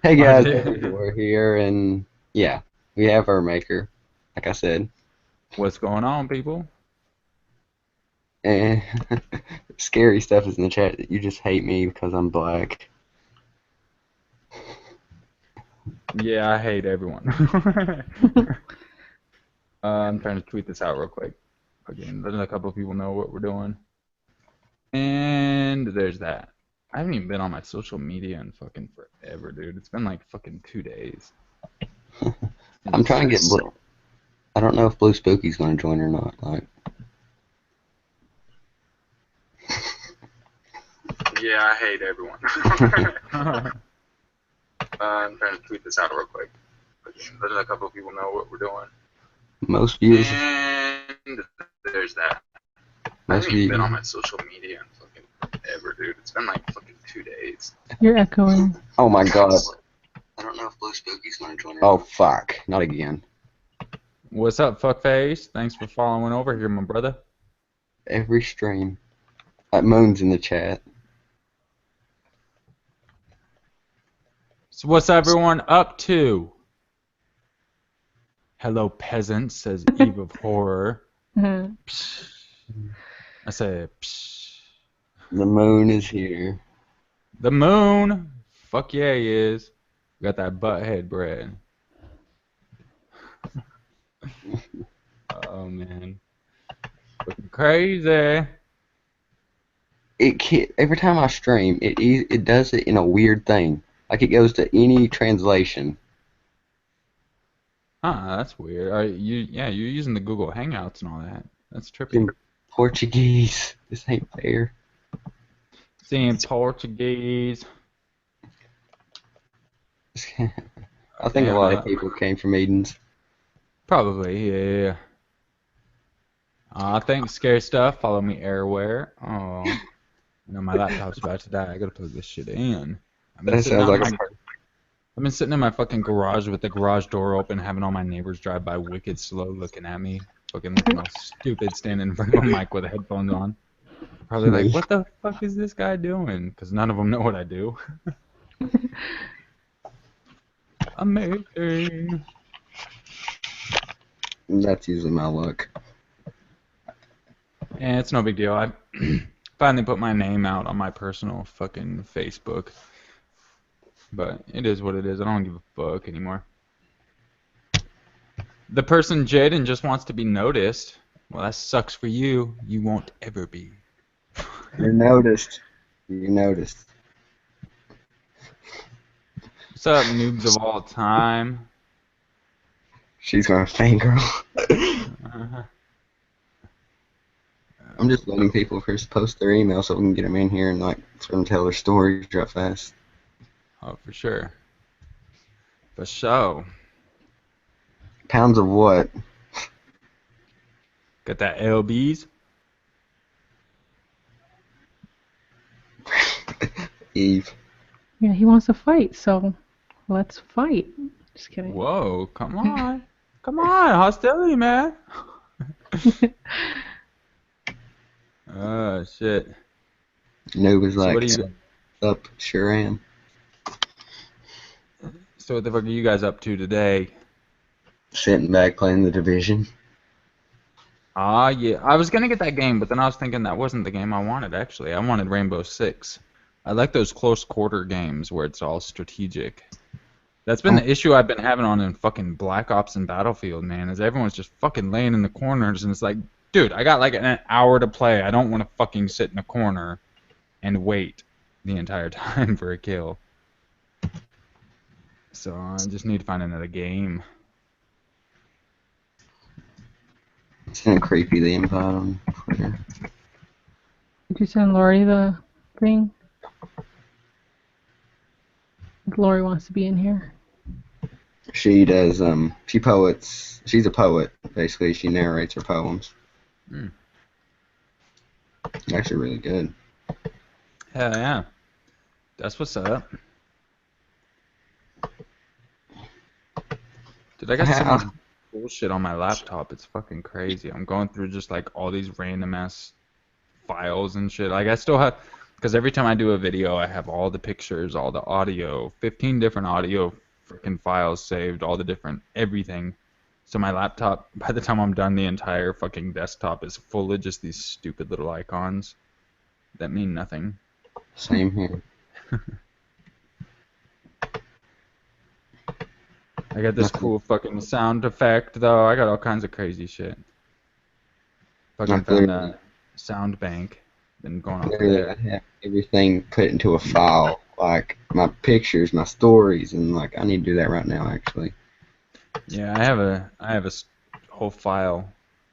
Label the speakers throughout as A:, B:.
A: Hey
B: Oh,
A: guys,
B: dude.
A: we're here, and yeah, we have Urmaker, like I said,
B: What's going on, people?
A: and scary stuff is in the chat that you just hate me because I'm black.
B: Yeah, I hate everyone. I'm trying to tweet this out real quick. Again, letting a couple of people know what we're doing. And there's that. I haven't even been on my social media in fucking forever, dude. It's been like fucking 2 days.
A: I'm trying to
B: Insane.
A: get Blue. I don't know if Blue Spooky's going to join or not. Like,
B: Yeah, I hate everyone. I'm trying to tweet this out real quick. Again, letting a couple of people know what we're doing.
A: most viewers,
B: And there's that. I
A: most
B: haven't even been on
A: views.
B: my social media in fucking forever, dude. It's been like fucking 2 days.
C: You're echoing.
A: Oh my God! I don't know if Blue Spooky's going to join. Oh fuck! Not again.
B: What's up, fuckface? Thanks for following over here, my brother.
A: Every stream. Moon's in the chat.
B: So what's everyone up to? Hello, peasant, says Eve of Horror.
C: Mhm.
B: Psh. I say, psh.
A: The moon is here.
B: The moon. Fuck yeah, he is. Got that butthead bread. Oh, man. Looking crazy.
A: Every time I stream, it does it in a weird thing. Like it goes to any translation.
B: Huh, that's weird. Yeah, you're using the Google Hangouts and all that. That's trippy.
A: In Portuguese. This ain't fair.
B: Seeing Portuguese.
A: I think a
B: Damn,
A: lot of people came from Eden's.
B: probably, yeah. Thanks, scary stuff. Follow me everywhere. Oh, my laptop's about to die. I gotta plug this shit in. I've been
A: That
B: sitting
A: sounds
B: out in
A: like
B: my, I've been sitting in my fucking garage with the garage door open, having all my neighbors drive by wicked slow, looking at me, fucking looking all stupid, standing in front of a mic with headphones on. Probably like,
A: me.
B: what the fuck is this guy doing? Because none of them know what I do. Amazing.
A: That's usually my luck.
B: And it's no big deal. I finally put my name out on my personal fucking Facebook. But it is what it is. I don't give a fuck anymore. The person Jaden just wants to be noticed. Well, that sucks for you. You won't ever be.
A: You noticed. You noticed.
B: What's up, noobs of all time?
A: She's gonna fangirl.
B: Uh,
A: I'm just letting people first post their email so we can get them in here and like for them to tell their stories real fast.
B: oh, for sure. For sure.
A: Pounds of what?
B: Got that LBs?
A: Eve.
C: Yeah, he wants to fight, so let's fight. Just kidding.
B: Whoa, come on. Come on, hostility, man. Oh, shit.
A: Noob is
B: So what
A: like,
B: are you
A: up, sure am.
B: so what the fuck are you guys up to today?
A: Sitting back playing the division.
B: Yeah. I was gonna get that game, but then I was thinking that wasn't the game I wanted, actually. I wanted Rainbow Six. I like those close quarter games where it's all strategic. That's been the issue I've been having on in fucking Black Ops and Battlefield, man, is everyone's just fucking laying in the corners, and it's like, dude, I got like an hour to play. I don't want to fucking sit in a corner and wait the entire time for a kill. So I just need to find another game.
A: It's kind of creepy, the invite on Twitter.
C: Did you send Lori the thing? Lori wants to be in here.
A: She does, she poets, she's a poet, basically. She narrates her poems.
B: Hmm.
A: Actually really good.
B: Hell yeah. That's what's up. Dude, I got so much bullshit on my laptop. It's fucking crazy. I'm going through just like all these random ass files and shit. Like I still have Because every time I do a video, I have all the pictures, all the audio, 15 different audio freaking files saved, all the different everything. So my laptop, by the time I'm done, the entire fucking desktop is full of just these stupid little icons that mean nothing.
A: Same here.
B: I got this
A: Nothing.
B: cool fucking sound effect, though. I got all kinds of crazy shit. Fucking
A: Like
B: found
A: literally,
B: a sound bank. Been going off
A: literally, I
B: there.
A: have everything put into a file, like my pictures, my stories, and like I need to do that right now, actually.
B: Yeah, I have a whole file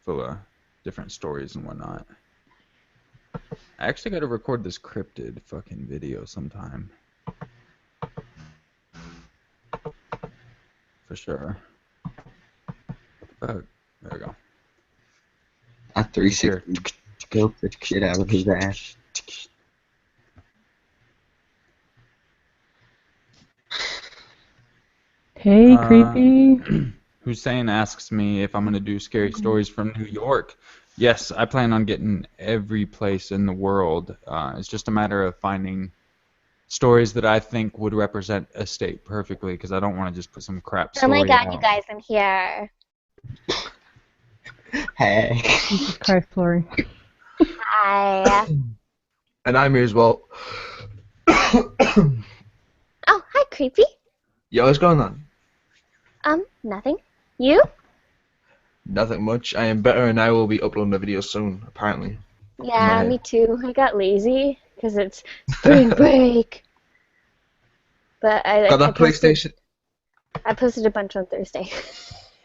B: full of different stories and whatnot. I actually got to record this cryptid fucking video sometime. For sure. Fuck. There we go.
A: I
B: Here.
A: 360 built the shit out of his ass.
C: Hey, creepy.
B: Hussein asks me if I'm going to do scary stories from New York. Yes, I plan on getting every place in the world. It's just a matter of finding stories that I think would represent a state perfectly, because I don't want to just put some crap
D: Oh my
B: story
D: god, you
B: out.
D: guys, I'm here.
A: Hey.
C: Jesus Christ, Lori.
D: Hi.
E: And I'm here as well.
D: Oh, hi, creepy.
E: Yo, what's going on?
D: Nothing. You?
E: Nothing much. I am better and I will be uploading a video soon, apparently.
D: Yeah,
E: Right.
D: me too. I got lazy because it's spring break. But
E: Got that PlayStation.
D: I posted a bunch on Thursday.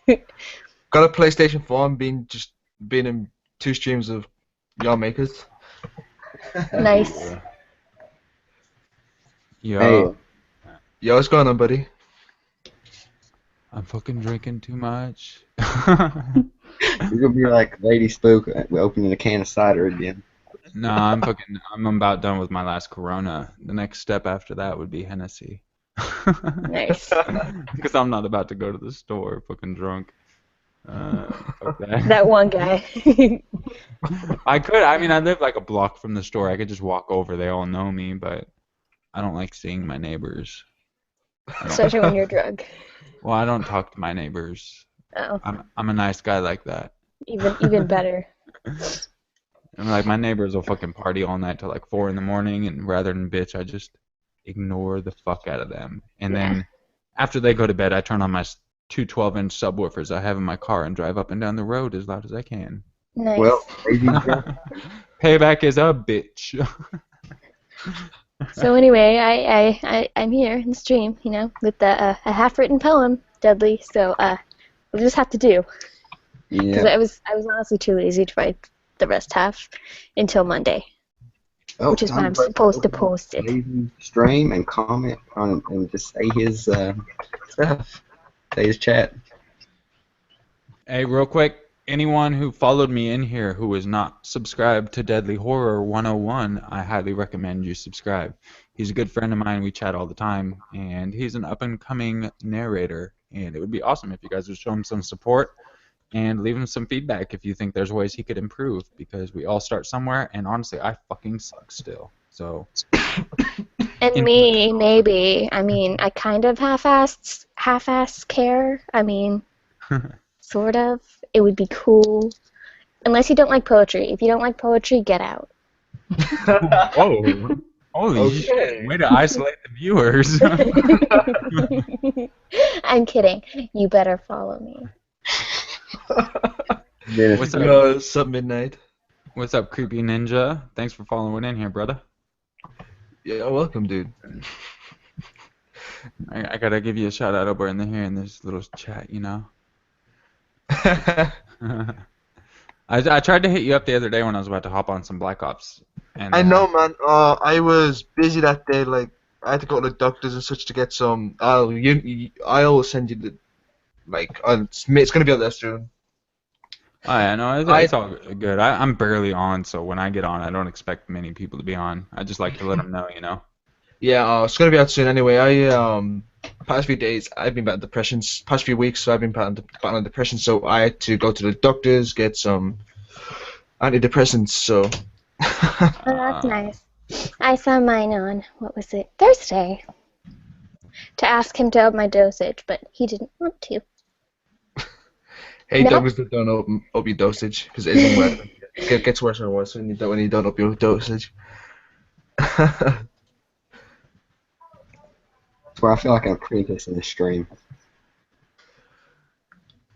E: Got a PlayStation 4 and been in 2 streams of Urmakers.
D: Nice.
B: Yo,
A: Hey.
E: Yo, what's going on, buddy?
B: I'm fucking drinking too much.
A: You're gonna be like Lady Spook opening a can of cider again.
B: No, I'm about done with my last Corona. The next step after that would be Hennessy.
D: Nice.
B: Because I'm not about to go to the store fucking drunk. Fuck that.
D: That one guy.
B: I mean, I live like a block from the store. I could just walk over. They all know me, but I don't like seeing my neighbors.
D: Especially when you're drunk.
B: Well, I don't talk to my neighbors.
D: Oh,
B: I'm a nice guy like that.
D: even better.
B: And like my neighbors will fucking party all night till like 4 in the morning, and rather than bitch, I just ignore the fuck out of them. And then after they go to bed, I turn on my two 12-inch subwoofers I have in my car and drive up and down the road as loud as I can.
D: Nice.
A: Well, Lazy Spook.
B: Payback is a bitch.
D: So anyway, I'm here in the stream, with a half-written poem, Deadly. So we'll just have to do. Because
A: Yeah.
D: I was honestly too lazy to write the rest half until Monday,
A: Oh,
D: which is when I'm supposed to post it.
A: Lazy stream and comment on it and just say his stuff. Say his chat.
B: Hey, real quick, anyone who followed me in here who is not subscribed to Deadly Horror 101, I highly recommend you subscribe. He's a good friend of mine. We chat all the time, and he's an up-and-coming narrator, and it would be awesome if you guys would show him some support and leave him some feedback if you think there's ways he could improve, because we all start somewhere, and honestly, I fucking suck still. So,
D: And me, maybe. I mean, I kind of half-ass care. I mean, sort of. It would be cool. Unless you don't like poetry. If you don't like poetry, get out.
B: whoa. Holy shit, way to isolate the viewers.
D: I'm kidding. You better follow me.
B: What's up?
E: Yo, what's up, Midnight?
B: What's up, Creepy Ninja? Thanks for following in here, brother.
E: Yeah, welcome, dude.
B: I gotta give you a shout out over in here in this little chat, I tried to hit you up the other day when I was about to hop on some Black Ops. And,
E: I know, man. I was busy that day. Like, I had to go to the doctors and such to get some. I'll send you the. Like, it's gonna be out there soon.
B: Oh, yeah, no, it's all good. I'm barely on, so when I get on, I don't expect many people to be on. I just like to let them know.
E: Yeah, it's gonna be out soon anyway. Past few days I've been battling depressions. Past few weeks I've been battling depression, so I had to go to the doctors, get some antidepressants. So.
D: Oh, that's nice. I saw mine on, what was it, Thursday, to ask him to up my dosage, but he didn't want to.
E: Hey,
D: No.
E: doctors that don't up your dosage because it isn't worth it. It gets worse and worse when you don't up your dosage.
A: That's where I feel like an apprentice in the stream.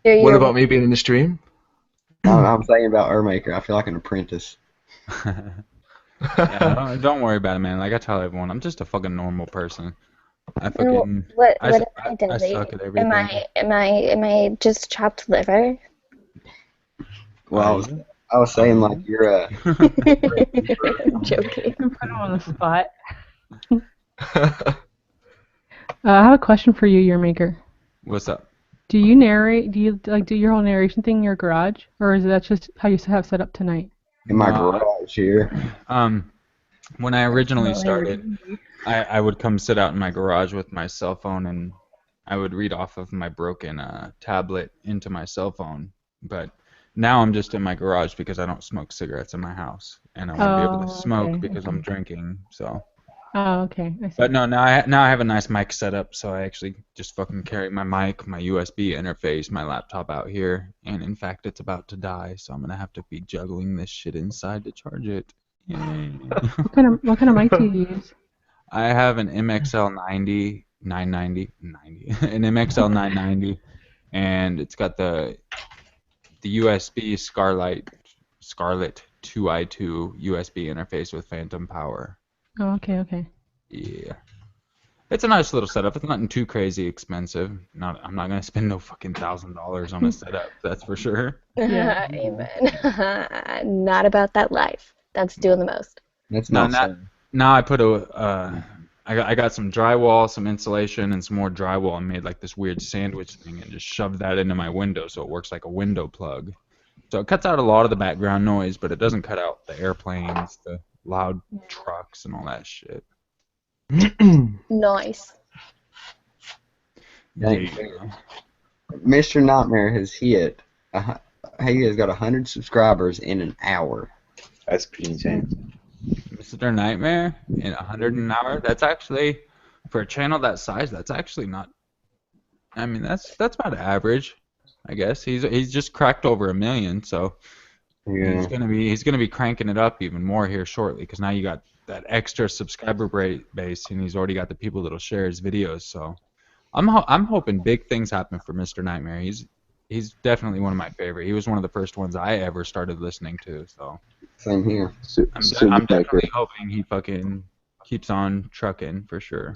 E: What about me being in the stream?
A: I'm saying about Urmaker, I feel like an apprentice.
B: Yeah, don't worry about it, man. Like I tell everyone, I'm just a fucking normal person. I fucking
D: What
B: I,
D: am
B: s-
D: I,
B: I
D: Desi?
B: suck at
D: Am
B: everything.
D: I just chopped liver?
A: Well,
B: I-
A: I was saying like
B: I-
A: you're a
D: I'm joking.
C: Put him on the spot. I have a question for you, Urmaker.
B: What's up?
C: Do you narrate? Do you like do your whole narration thing in your garage, or is that just how you have set up tonight?
A: in my
B: No,
A: garage here.
B: when I originally
C: Well,
B: started, I would come sit out in my garage with my cell phone and I would read off of my broken tablet into my cell phone. But now I'm just in my garage because I don't smoke cigarettes in my house and I want to be able to smoke
C: okay,
B: because I'm drinking. So,
C: Oh, okay. I see.
B: but no, now I have a nice mic setup, so I actually just fucking carry my mic, my USB interface, my laptop out here, and in fact, it's about to die, so I'm gonna have to be juggling this shit inside to charge it. Yay.
C: What kind of mic do you use?
B: I have an MXL 990, an MXL 990, and it's got the USB Scarlett 2i2 USB interface with phantom power.
C: Oh, okay.
B: Yeah. It's a nice little setup. It's nothing too crazy expensive. I'm not gonna spend no fucking $1,000 on a setup, that's for sure.
C: Yeah.
D: Amen. Not about that life. That's doing the most.
A: That's
B: No,
A: not
B: not
A: fair.
B: now. I got some drywall, some insulation, and some more drywall, and made like this weird sandwich thing, and just shoved that into my window, so it works like a window plug. So it cuts out a lot of the background noise, but it doesn't cut out the airplanes, the loud trucks, and all that shit.
D: Nice.
A: Thanks.
B: Yeah.
A: Mr. Nightmare has hit. He has got 100 subscribers in an hour.
F: That's pretty insane.
B: Mr. Nightmare in 100 an hour. That's actually, for a channel that size, that's actually not. I mean, that's about average, I guess. He's just cracked over 1 million, so
A: Yeah.
B: he's gonna be cranking it up even more here shortly, because now you got that extra subscriber base, and he's already got the people that'll share his videos. So I'm hoping big things happen for Mr. Nightmare. He's definitely one of my favorite. He was one of the first ones I ever started listening to. So
A: Same here.
F: So,
B: I'm
F: so,
B: I'm
F: Urmaker,
B: definitely hoping he fucking keeps on trucking for sure.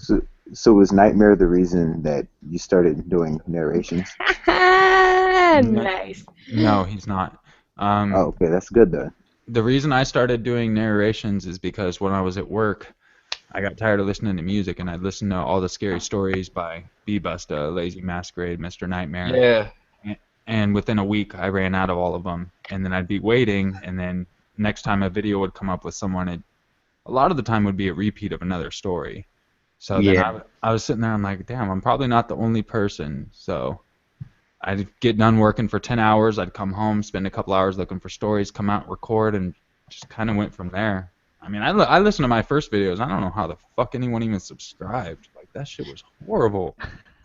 F: so was Nightmare the reason that you started doing narrations?
D: Nice.
B: No, he's not.
F: Oh, okay, that's good though.
B: The reason I started doing narrations is because when I was at work, I got tired of listening to music, and I'd listen to all the scary stories by B-Busta, Lazy Masquerade, Mr. Nightmare.
E: Yeah.
B: And within a week, I ran out of all of them. And then I'd be waiting, and then next time a video would come up with someone, a lot of the time would be a repeat of another story. So then
A: Yeah.
B: I was sitting there, I'm like, damn, I'm probably not the only person. So I'd get done working for 10 hours, I'd come home, spend a couple hours looking for stories, come out, record, and just kind of went from there. I mean, I listened to my first videos. I don't know how the fuck anyone even subscribed. Like, that shit was horrible.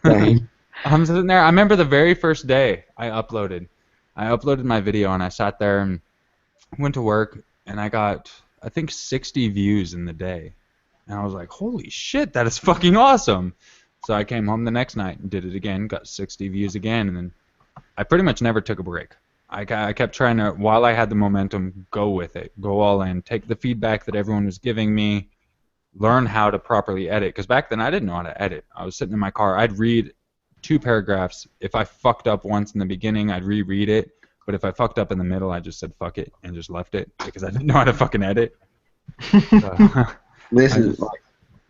A: Same.
B: I'm sitting there. I remember the very first day I uploaded. I uploaded my video, and I sat there and went to work, and I got, I think, 60 views in the day. And I was like, holy shit, that is fucking awesome. So I came home the next night and did it again, got 60 views again, and then I pretty much never took a break. I kept trying to, while I had the momentum, go with it, go all in, take the feedback that everyone was giving me, learn how to properly edit. Because back then I didn't know how to edit. I was sitting in my car, I'd read 2 paragraphs. If I fucked up once in the beginning, I'd reread it. But if I fucked up in the middle, I just said fuck it and just left it because I didn't know how to fucking edit. So,
A: This
B: I
A: is
B: just-
A: like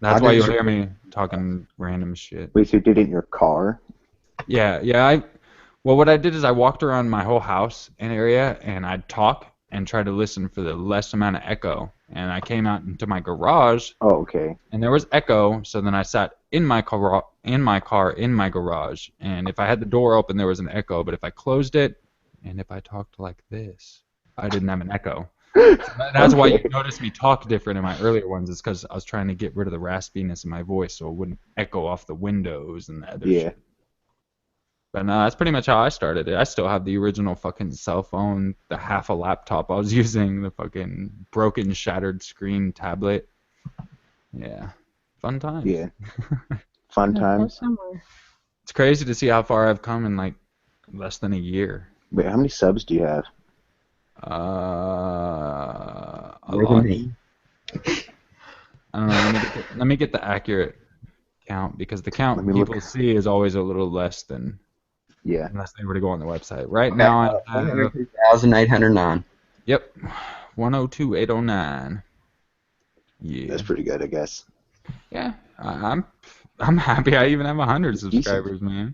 B: that's
A: I
B: why you'll
A: just-
B: hear me talking random shit.
F: Wait, so you did it in your car?
B: Yeah. Well, what I did is I walked around my whole house and area, and I'd talk and try to listen for the less amount of echo. And I came out into my garage,
F: Oh, okay.
B: and there was echo. So then I sat in my car, in my garage, and if I had the door open, there was an echo. But if I closed it, and if I talked like this, I didn't have an echo. That's why
F: Okay.
B: you notice me talk different in my earlier ones. Is because I was trying to get rid of the raspiness in my voice so it wouldn't echo off the windows and the other
F: Yeah.
B: shit. But no, that's pretty much how I started it. I still have the original fucking cell phone, the half a laptop I was using, the fucking broken, shattered screen tablet. Yeah, fun times.
F: Yeah. Fun
C: Yeah,
F: times.
C: somewhere.
B: It's crazy to see how far I've come in like less than a year.
F: Wait, how many subs do you have?
B: A
A: More than
B: lot.
A: me.
B: I don't know. Let me get the accurate count because the
F: Let
B: count
F: me
B: people
F: look.
B: see is always a little less than
F: Yeah.
B: unless they were to go on the website. Right
A: Okay,
B: now I have
A: 102,809.
B: yep 102,809. Yeah.
F: That's pretty good, I guess.
B: Yeah, I'm happy I even have 100
F: It's decent.
B: subscribers, man.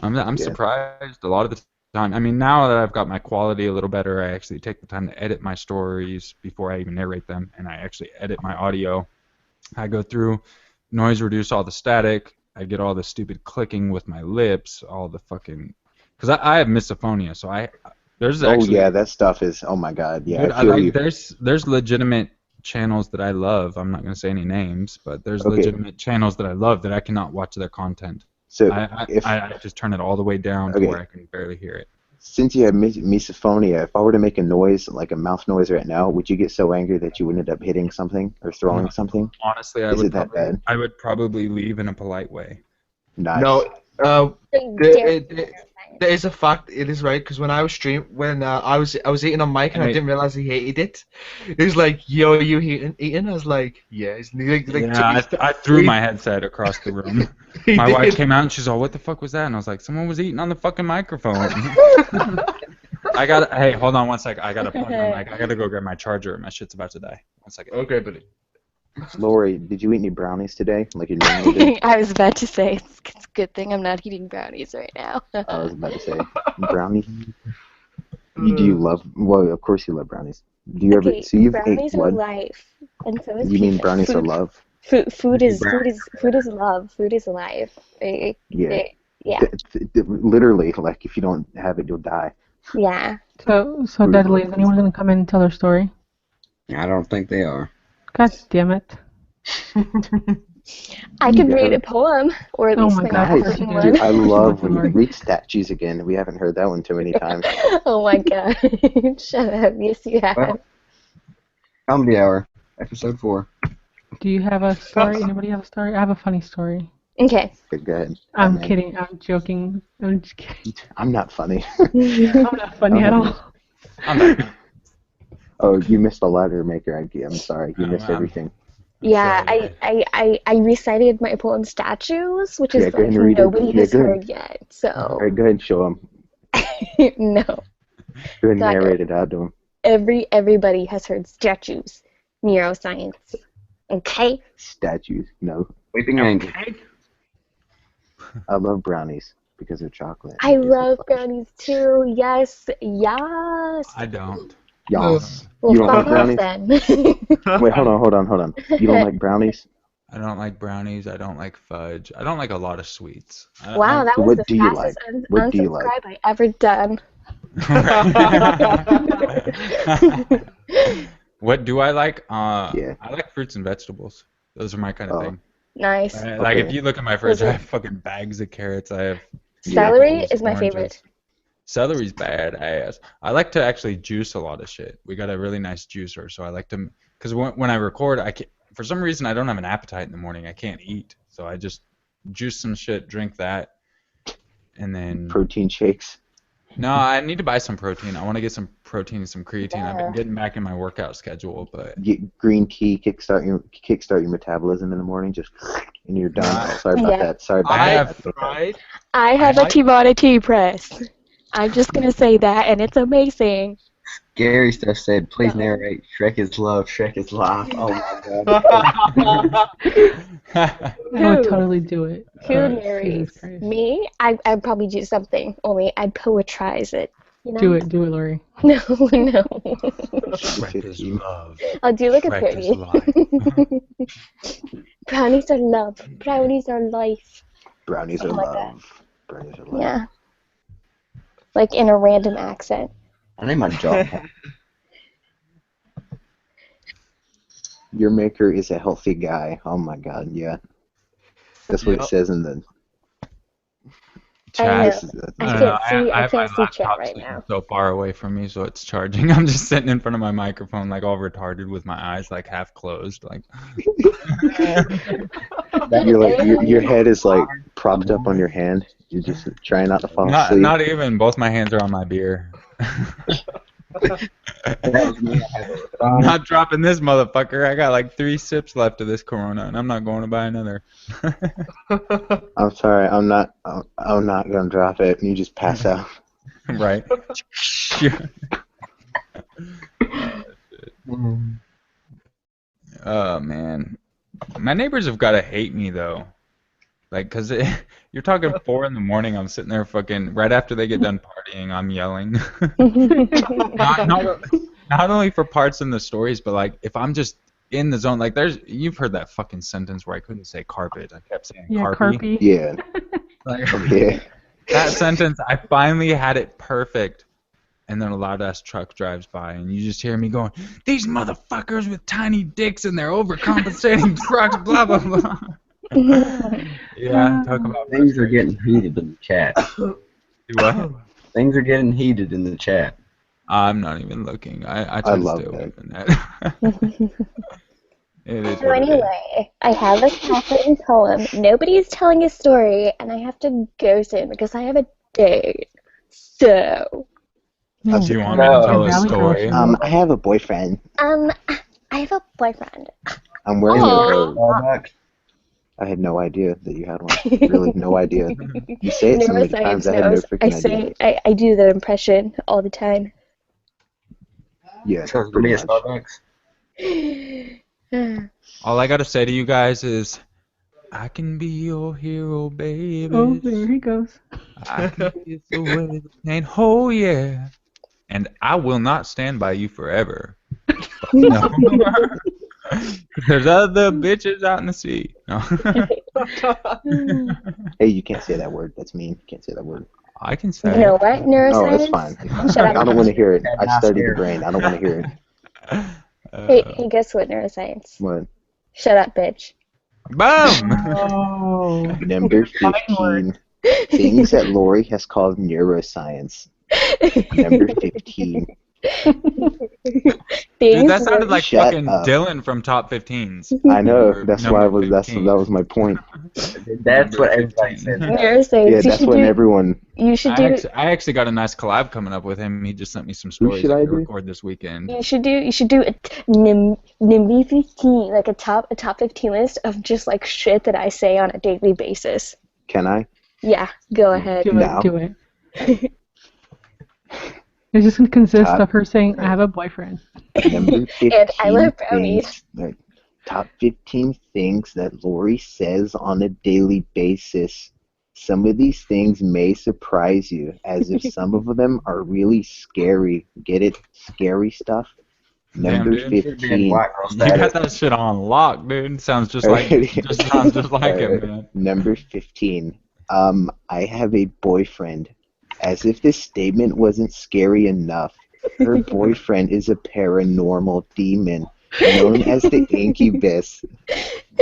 B: I'm
F: Yeah.
B: surprised a lot of the time. I mean, now that I've got my quality a little better, I actually take the time to edit my stories before I even narrate them, and I actually edit my audio. I go through, noise reduce all the static. I get all the stupid clicking with my lips, all the fucking, because I have misophonia, so there's
F: Oh
B: actually
F: yeah, that stuff is. Oh my God. Yeah,
B: dude,
F: I feel you.
B: there's legitimate channels that I love. I'm not gonna say any names, but there's
F: Okay.
B: legitimate channels that I love that I cannot watch their content.
F: So
B: I,
F: if
B: I, I just turn it all the way down to
F: okay,
B: where I can barely hear it.
F: since you have misophonia, if I were to make a noise like a mouth noise right now, would you get so angry that you would end up hitting something or throwing
B: No,
F: something?
B: honestly,
F: Is it that bad?
B: I would probably leave in a polite way.
F: Nice.
E: No, there,
D: Dare-
E: there, there is a fact. It is right because when I was I was eating on mic and I
B: Wait.
E: didn't realize he hated it. He was like, "Yo, are you eating?" I was like, "Yes." And
B: Yeah, I threw my headset across the room.
E: he
B: My wife
E: did.
B: came out and she's all, "What the fuck was that?" And I was like, "Someone was eating on the fucking microphone." Hey, hold on one sec. I gotta plug my mic. I gotta go grab my charger. My shit's about to die. 1 second.
E: Okay, buddy.
F: Lori, did you eat any brownies today, like you normally do?
D: I was about to say it's a good thing I'm not eating brownies right now.
F: I was about to say brownies. Do you love? Well, of course you love brownies. Do you ever?
D: Okay,
F: So you've ate
D: brownies are
F: what?
D: life, and so is
F: You mean
D: pizza.
F: brownies are
D: Food,
F: love?
D: food is
A: Brown.
D: love. Food is life.
F: Yeah.
D: Yeah,
F: Literally, like if you don't have it, you'll die.
D: yeah.
C: So
F: Food is
C: Deadly, is
F: love.
C: anyone gonna come in and tell their story?
A: I don't think they are.
C: God damn it.
D: I could
F: Yeah.
D: read a poem, or at
C: Oh
D: least
C: my
D: my
C: God,
F: Nice,
C: of course you
D: favorite
C: do.
D: one.
F: dude. I
C: Of course you
F: love
C: do,
F: when you
C: Lori.
F: read statues again. We haven't heard that one too many times.
D: Oh my god. Shut up. Yes, you have.
A: Well, Comedy Hour, episode 4.
C: Do you have a story? Anybody have a story? I have a funny story.
D: Okay.
F: Go ahead.
C: I'm
F: Batman.
C: kidding. I'm joking. I'm just kidding.
F: I'm not funny.
C: I'm not funny at all.
B: I'm back.
F: Oh, you missed a lot, Urmaker. I'm sorry. You
B: I'm-
F: missed
B: I'm-
F: everything.
D: Yeah,
B: sure I
D: I recited my poem Statues, which
F: Yeah,
D: is
F: go ahead
D: like
F: and read it.
D: nobody
F: Yeah,
D: has
F: go ahead.
D: heard yet.
F: All
D: So
F: right, go ahead and show him.
D: no.
F: Go ahead and
D: Got it.
F: narrate it out to him.
D: Everybody has heard statues. Neuroscience. Okay?
F: Statues. No.
A: Weeping Angel.
F: I love brownies because they're chocolate.
D: I
F: It gives me
D: love
F: pleasure.
D: brownies too. Yes. Yes.
B: I don't.
F: Yas.
D: Well,
F: You don't
D: fuck
F: like
D: off
F: brownies?
D: then.
F: Wait, hold on. You don't like brownies?
B: I don't like brownies. I don't like fudge. I don't like a lot of sweets.
D: Wow, that
F: So
D: was
F: what
D: the
F: do you
D: fastest
F: like? What do you like?
D: unsubscribe I ever done.
B: What do I like?
F: Yeah.
B: I like fruits and vegetables. Those are my kind of
F: Oh.
B: thing.
D: Nice.
B: Like if
F: Okay.
B: you look at my fridge,
D: Was
B: I
D: it-
B: have fucking bags of carrots. I have
D: Celery
B: apples,
D: is my
B: oranges.
D: favorite.
B: Celery's bad ass. I like to actually juice a lot of shit. We got a really nice juicer, so I like to, because when I record, I can't, for some reason I don't have an appetite in the morning. I can't eat, so I just juice some shit, drink that, and then
F: Protein shakes.
B: no, I need to buy some protein. I want to get some protein and some creatine. I've been
D: Yeah.
B: getting back in my workout schedule, but
F: Get green tea, kickstart your metabolism in the morning, just and you're done.
B: Nah.
F: Oh, sorry about
D: Yeah.
F: that. Sorry about
B: I
F: that.
B: have
E: tried.
D: I have a
B: like-
D: Tivana tea press. I'm just gonna say that, and it's amazing.
A: Gary stuff said, please
D: No.
A: narrate. Shrek is love, Shrek is life. Oh my god.
C: I would
D: Who?
C: totally do it.
D: Who
C: Jesus
D: narrates?
C: Christ.
D: Me? I'd probably do something. Only I'd poetrize it. You know?
C: Do it, Lori.
D: No, no.
B: Shrek is love.
D: I'll do like a
B: Shrek is
D: 30. Brownies are love. Brownies are life.
F: Brownies are
D: Something like that.
F: love. Brownies are love.
D: Yeah. Like in a random accent.
A: I need my jaw.
F: Urmaker is a healthy guy. Oh my god, yeah. That's what it
E: Yep.
F: says in the.
D: I
B: Chat.
D: know.
F: This is,
B: I
D: I
B: don't know.
D: can't see. I
B: I have my
D: can't see chat
B: laptop
D: right
B: sitting
D: now.
B: so far away from me, so it's charging. I'm just sitting in front of my microphone, like all retarded, with my eyes like half closed, like.
F: you're like your head is like propped up on your hand. You're just trying not to fall asleep.
B: Not even. Both my hands are on my beer.
A: That was me. I had a
B: I'm
A: response.
B: not dropping this motherfucker. I got like 3 sips left of this Corona, and I'm not going to buy another.
F: I'm sorry. I'm not. I'm not gonna drop it. And you just pass out.
B: Right. Oh man, my neighbors have got to hate me though. Like, cause you're talking 4 in the morning. I'm sitting there fucking right after they get done partying. I'm yelling. Not only for parts in the stories, but like if I'm just in the zone. Like you've heard that fucking sentence where I couldn't say carpet. I kept saying
C: Yeah,
B: carpy.
C: carpy.
F: Yeah.
B: Like,
F: Yeah.
B: that sentence, I finally had it perfect. And then a loud ass truck drives by, and you just hear me going, "These motherfuckers with tiny dicks and their overcompensating trucks, blah blah blah." Yeah, talk about
A: Things are
B: frustration.
A: getting heated in the chat.
B: Do what?
A: Things are getting heated in the chat.
B: I'm not even looking. I try to
F: love
B: stay away
F: that.
B: from that. It is
D: So
B: what it is.
D: anyway, I have a Catherine poem. Nobody's telling a story, and I have to go soon because I have a date. So,
C: No,
B: Do you want
C: God,
B: me to
A: No.
B: tell
C: your
B: a
C: Valley Girl
B: story?
C: show.
F: I have a boyfriend.
D: I have a boyfriend.
F: I'm wearing a robe.
A: Starbucks.
F: I had no idea that you had one. Really, no idea. You say it so many times.
D: Neuroscience
F: I had no
D: knows.
F: freaking idea.
D: I do the impression all the time.
F: Yeah,
A: So it's gonna
F: pretty
A: be at
F: much.
A: Starbucks.
B: All I gotta say to you guys is, I can be your hero, baby.
C: Oh, there he goes.
B: I can kiss away the pain. Oh yeah. And I will not stand by you forever. No. There's other bitches out in the sea. No.
F: Hey, you can't say that word. That's mean. You can't say that word.
B: I can
D: You
B: say
D: know
B: it.
D: what?
F: Oh,
D: Neuroscience.
F: it's fine. It's fine.
D: Shut up.
F: I don't want to hear it.
A: Had
F: I
A: nice
F: studied the
A: hair.
F: brain. I don't want to hear it.
D: Hey, guess what? Neuroscience.
F: What?
D: Shut up, bitch.
B: Boom!
C: Oh.
F: Number
C: Fine word.
F: 15. Things that Lori has called neuroscience. Number 15.
B: Dude, that sounded like
F: Shut
B: fucking
F: up.
B: Dylan from Top 15s.
F: I know.
B: Number-
F: That's
B: number
F: why I was. That
B: 15.
F: was my point.
A: That's what
B: Number
A: everybody
B: 15.
A: says.
D: Neuroscience.
F: Yeah,
D: you
F: that's
D: should
F: when
D: do.
F: everyone.
D: You should do.
B: I actually got a nice collab coming up with him. He just sent me some
F: Who
B: stories
F: should I
B: to
F: do?
B: record this weekend.
D: You should do a NIMBY 15, like a top 15 list of just like shit that I say on a daily basis.
F: Can I?
D: Yeah, go ahead.
C: Do
F: No.
C: it. Do it. It's just gonna consist
F: Top-
C: of her saying, "I have a boyfriend."
F: Number 15
D: And I love brownies.
F: things, like, top 15 things that Lori says on a daily basis. Some of these things may surprise you, as if some of them are really scary. Get it? Scary stuff.
B: Damn,
F: Number
B: dude.
A: You're being
F: 15.
A: white girl
B: You got
A: status.
B: that shit on lock, dude. Sounds just like it, man.
F: Number 15. I have a boyfriend. As if this statement wasn't scary enough, her boyfriend is a paranormal demon known as the Incubus.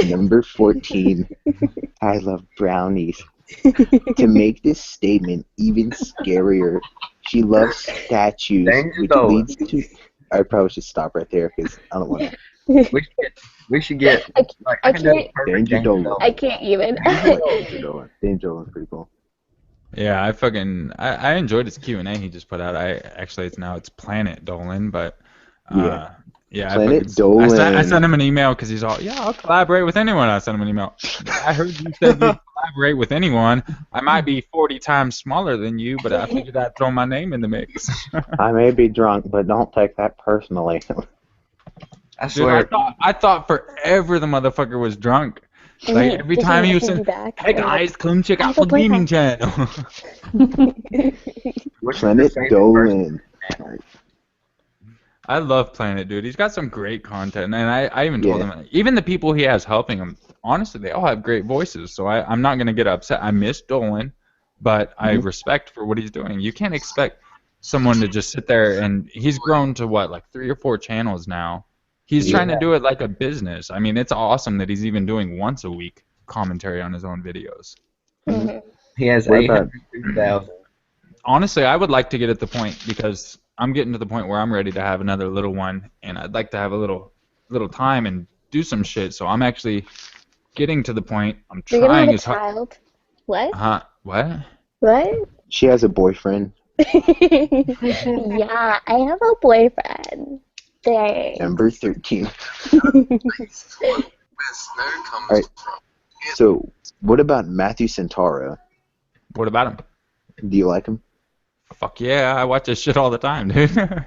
F: Number 14. I love brownies. To make this statement even scarier, she loves statues,
A: Danger
F: which
A: Dolan.
F: leads to. I probably should stop right there because I don't want to.
A: We should get like
D: I
A: I can do a
D: can't-
A: perfect
F: Danger
A: Danger
F: Dolan.
A: Dolan.
D: I can't even.
F: Danger Dolan. Danger Dolan's pretty cool.
B: Yeah, I enjoyed his Q&A he just put out. It's Planet Dolan, but
F: Yeah.
B: yeah,
F: Planet
B: I
F: Dolan.
B: sent him an email because he's all, yeah, I'll collaborate with anyone. I sent him an email. I heard you said you'd collaborate with anyone. I might be 40 times smaller than you, but I figured I'd throw my name in the mix.
F: I may be drunk, but don't take that personally.
A: I
B: Dude,
A: swear.
B: I thought forever the motherfucker was drunk. Like every
D: Did
B: time he was
D: message
B: saying,
D: you back?
B: "Hey guys, come check
D: I
B: out
D: have a
B: my gaming
D: boyfriend."
B: channel."
A: What's your
F: Planet
A: favorite
F: Dolan.
B: I love Planet, dude. He's got some great content, and I even told
F: Yeah.
B: him, even the people he has helping him, honestly, they all have great voices. So I'm not gonna get upset. I miss Dolan, but I respect for what he's doing. You can't expect someone to just sit there and he's grown to what, like 3 or 4 channels now. He's trying to
A: Yeah.
B: do it like a business. I mean, it's awesome that he's even doing once a week commentary on his own videos.
D: Mhm.
A: He has
F: What about
A: 802,000.
B: Honestly, I would like to get at the point because I'm getting to the point where I'm ready to have another little one, and I'd like to have a little time and do some shit. So I'm actually getting to the point. I'm
D: You're gonna have
B: trying
D: a
B: as hard.
D: child. What?
B: What?
D: What?
F: she has a boyfriend?
D: Yeah, I have a boyfriend. Thanks.
F: Number 13.
G: Where Snow comes
F: Alright.
G: from.
F: So, what about Matthew Centaro?
B: What about him?
F: Do you like him?
B: Fuck yeah, I watch his shit all the time, dude.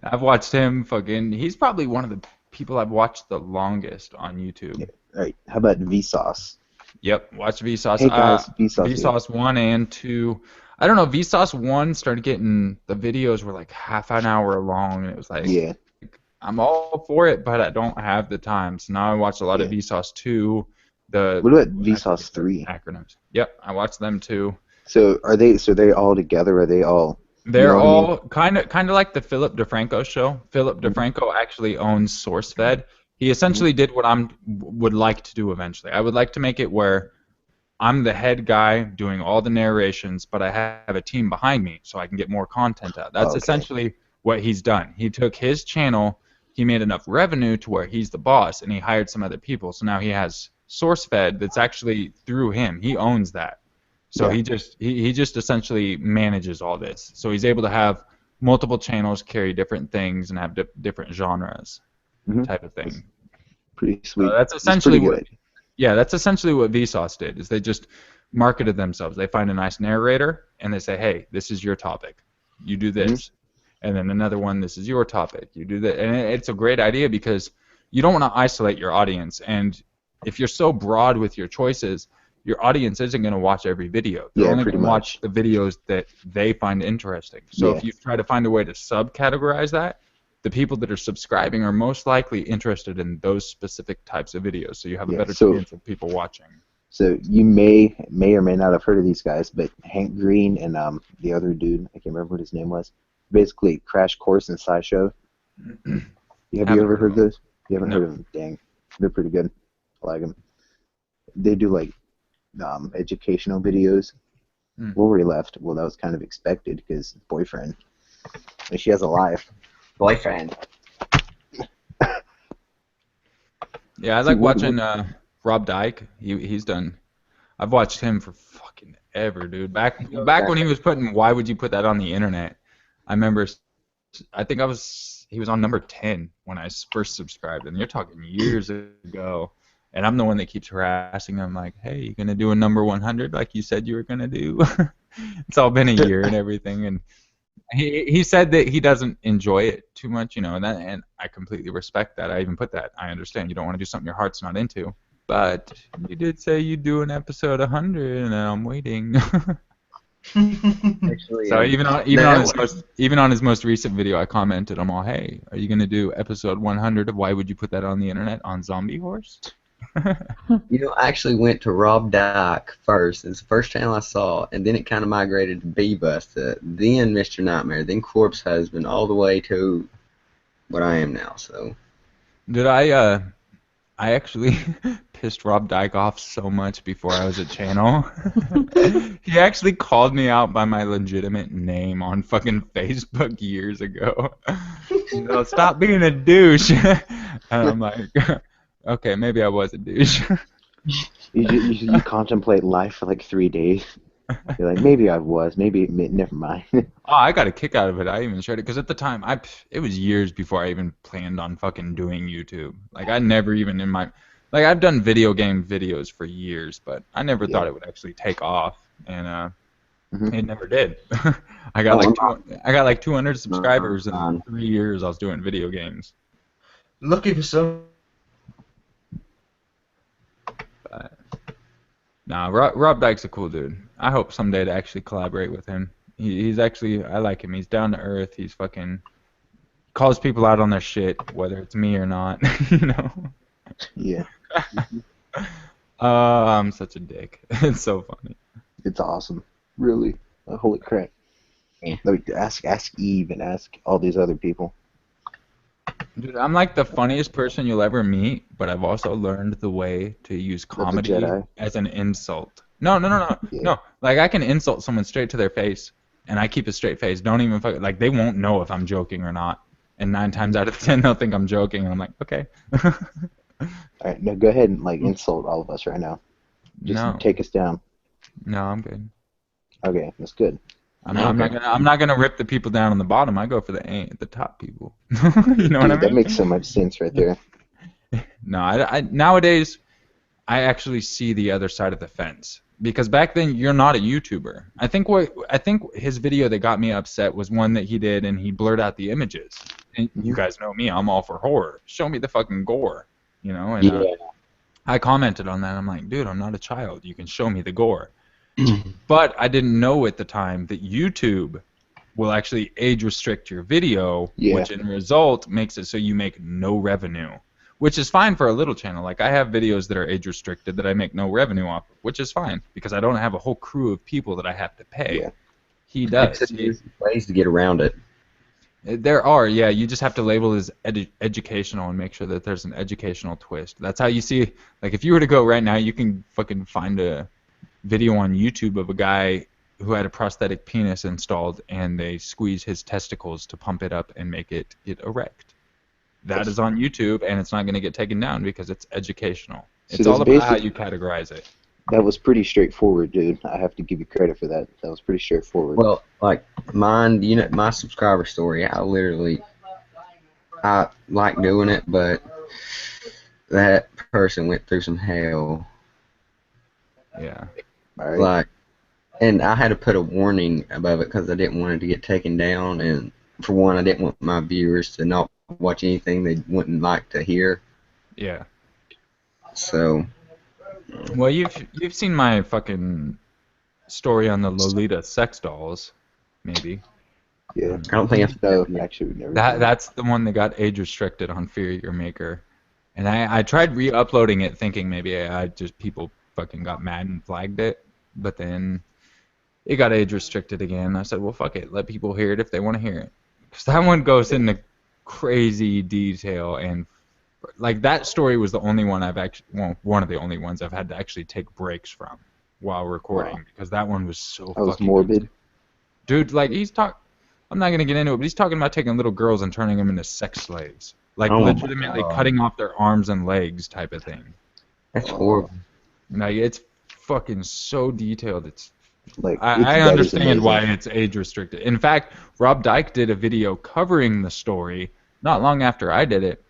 B: I've watched him fucking. He's probably one of the people I've watched the longest on YouTube.
F: Alright, how about Vsauce?
B: Yep, watch Vsauce.
F: Hey guys, Vsauce here.
B: Vsauce 1 and 2. I don't know, Vsauce 1 started getting, the videos were like half an hour long, and it was like,
F: Yeah.
B: I'm all for it, but I don't have the time. So now I watch a lot of
F: Yeah.
B: Vsauce 2.
F: What about Vsauce 3?
B: Acronyms. Yep, I watch them too.
F: So they all together? Are they all?
B: They're
F: You know what I mean?
B: all kind of like the Philip DeFranco show. Philip DeFranco actually owns SourceFed. He essentially did what I would like to do eventually. I would like to make it where I'm the head guy doing all the narrations, but I have a team behind me so I can get more content out. That's
F: Okay.
B: essentially what he's done. He took his channel, he made enough revenue to where he's the boss, and he hired some other people. So now he has SourceFed that's actually through him. He owns that. So
F: Yeah.
B: he just essentially manages all this. So he's able to have multiple channels carry different things and have different genres
F: Mhm.
B: type of thing.
F: Pretty sweet.
B: So that's
F: It's
B: essentially
F: pretty
B: what
F: good.
B: yeah, that's essentially what Vsauce did. Is they just marketed themselves. They find a nice narrator and they say, "Hey, this is your topic. You do this." And then another one, "This is your topic. You do that." And it's a great idea because you don't want to isolate your audience. And if you're so broad with your choices, your audience isn't going to watch every video. They're
F: Yeah,
B: only
F: pretty
B: going to watch
F: much.
B: the videos that they find interesting. So
F: Yeah.
B: if you try to find a way to subcategorize that, the people that are subscribing are most likely interested in those specific types of videos. So you have a
F: Yeah,
B: better
F: so-
B: chance of people watching.
F: So you may or may not have heard of these guys, but Hank Green and the other dude, I can't remember what his name was. Basically, Crash Course and SciShow. Have you
B: Haven't
F: ever
B: heard
F: heard
B: of
F: those? You haven't
B: No.
F: heard of them? Dang, they're pretty good. I like them. They do like educational videos.
B: Hmm.
F: Where we left, well, that was kind of expected because boyfriend, and she has a life.
A: Boyfriend.
B: Yeah, I
F: See,
B: like
F: what-
B: watching Rob Dyke. He's done. I've watched him for fucking ever, dude. Back when he was putting, why would you put that on the internet? I remember. I think he was on number 10 when I first subscribed, and you're talking years ago. And I'm the one that keeps harassing him, like, "Hey, you gonna do a number 100 like you said you were gonna do?" It's all been a year and everything, and he said that he doesn't enjoy it too much, and I completely respect that. I even put that. I understand you don't want to do something your heart's not into, but you did say you'd do an episode 100, and I'm waiting.
A: Actually,
B: So even
A: that
B: on his most recent video, I commented, "I'm all, hey, are you gonna do episode 100 of Why Would You Put That on the Internet on Zombie Horse?"
A: I actually went to Rob Dyke first. It's the first channel I saw, and then it kind of migrated to B-Busta, then Mr. Nightmare, then Corpse Husband, all the way to what I am now. So
B: Did I actually pissed Rob Dyke off so much before I was a channel. He actually called me out by my legitimate name on fucking Facebook years ago. Stop being a douche. And I'm like, okay, maybe I was a douche.
F: You contemplate life for like 3 days. You're like, maybe I was, never mind.
B: Oh, I got a kick out of it. I even shared it because at the time, it was years before I even planned on fucking doing YouTube. Like I never even I've done video game videos for years, but I never thought it would actually take off, and it never did. I got like 200 subscribers in 3 years. I was doing video games.
E: Lucky for some.
B: Nah, Rob Dyke's a cool dude. I hope someday to actually collaborate with him. He's actually, I like him. He's down to earth. He's fucking calls people out on their shit, whether it's me or not.
F: Yeah,
B: I'm such a dick. It's so funny.
F: it's awesome. Really. Holy crap.
A: Yeah.
F: Like, ask Eve and ask all these other people.
B: Dude, I'm like the funniest person you'll ever meet, but I've also learned the way to use
F: That's a
B: comedy
F: Jedi.
B: as an insult. No, no, no, no,
F: Yeah.
B: no. Like I can insult someone straight to their face, and I keep a straight face. Don't even like they won't know if I'm joking or not. And 9 times out of 10, they'll think I'm joking, and I'm like, okay.
F: All right, now go ahead and like insult all of us right now. Just
B: No,
F: take us down.
B: no, I'm good.
F: Okay, that's good.
B: I'm not gonna rip the people down on the bottom. I go for the top people. You know what I
F: Dude, that
B: mean?
F: makes so much sense right there.
B: No, I nowadays I actually see the other side of the fence because back then you're not a YouTuber. I think his video that got me upset was one that he did and he blurred out the images. And you
F: Mhm.
B: guys know me, I'm all for horror. Show me the fucking gore, you know? And
A: Yeah.
B: I commented on that. I'm like, dude, I'm not a child. You can show me the gore. But I didn't know at the time that YouTube will actually age restrict your video,
F: Yeah.
B: which in result makes it so you make no revenue, which is fine for a little channel. Like I have videos that are age restricted that I make no revenue off of, which is fine because I don't have a whole crew of people that I have to pay.
F: Yeah.
B: He
A: It's
B: does.
A: there's ways to get around it.
B: There are, yeah. You just have to label it as educational and make sure that there's an educational twist. That's how you see. Like if you were to go right now, you can fucking find a video on YouTube of a guy who had a prosthetic penis installed and they squeeze his testicles to pump it up and make it get erect. That is on YouTube and it's not going to get taken down because it's educational.
F: So
B: It's
F: that's
B: all about how
F: basic.
B: you categorize it.
F: That was pretty straightforward, dude. I have to give you credit for that. That was pretty straightforward.
A: Well, like mine, my subscriber story, I like doing it, but that person went through some hell.
B: Yeah.
F: All right.
A: Like, and I had to put a warning above it because I didn't want it to get taken down. And for one, I didn't want my viewers to not watch anything they wouldn't like to hear.
B: Yeah.
A: So,
B: Well, you've seen my fucking story on the Lolita sex dolls, maybe.
F: Yeah.
A: I don't think I've
F: No, actually, we've never.
B: That's the one that got age restricted on Fear Urmaker. And I tried re-uploading it thinking maybe I just people fucking got mad and flagged it, but then it got age restricted again. I said, well, fuck it, let people hear it if they want to hear it, because that one goes into crazy detail and like that story was the only one I've actually one of the only ones I've had to actually take breaks from while recording because that one was so
F: That was
B: fucking
F: morbid.
B: dude. Like I'm not gonna get into it, but he's talking about taking little girls and turning them into sex slaves, like
A: Oh my
B: legitimately
A: God.
B: cutting off their arms and legs type of thing.
A: that's horrible.
B: Like it's fucking so detailed. It's
F: Like
B: I
F: that is
B: understand
F: amazing.
B: why it's age restricted. In fact, Rob Dyke did a video covering the story not long after I did it,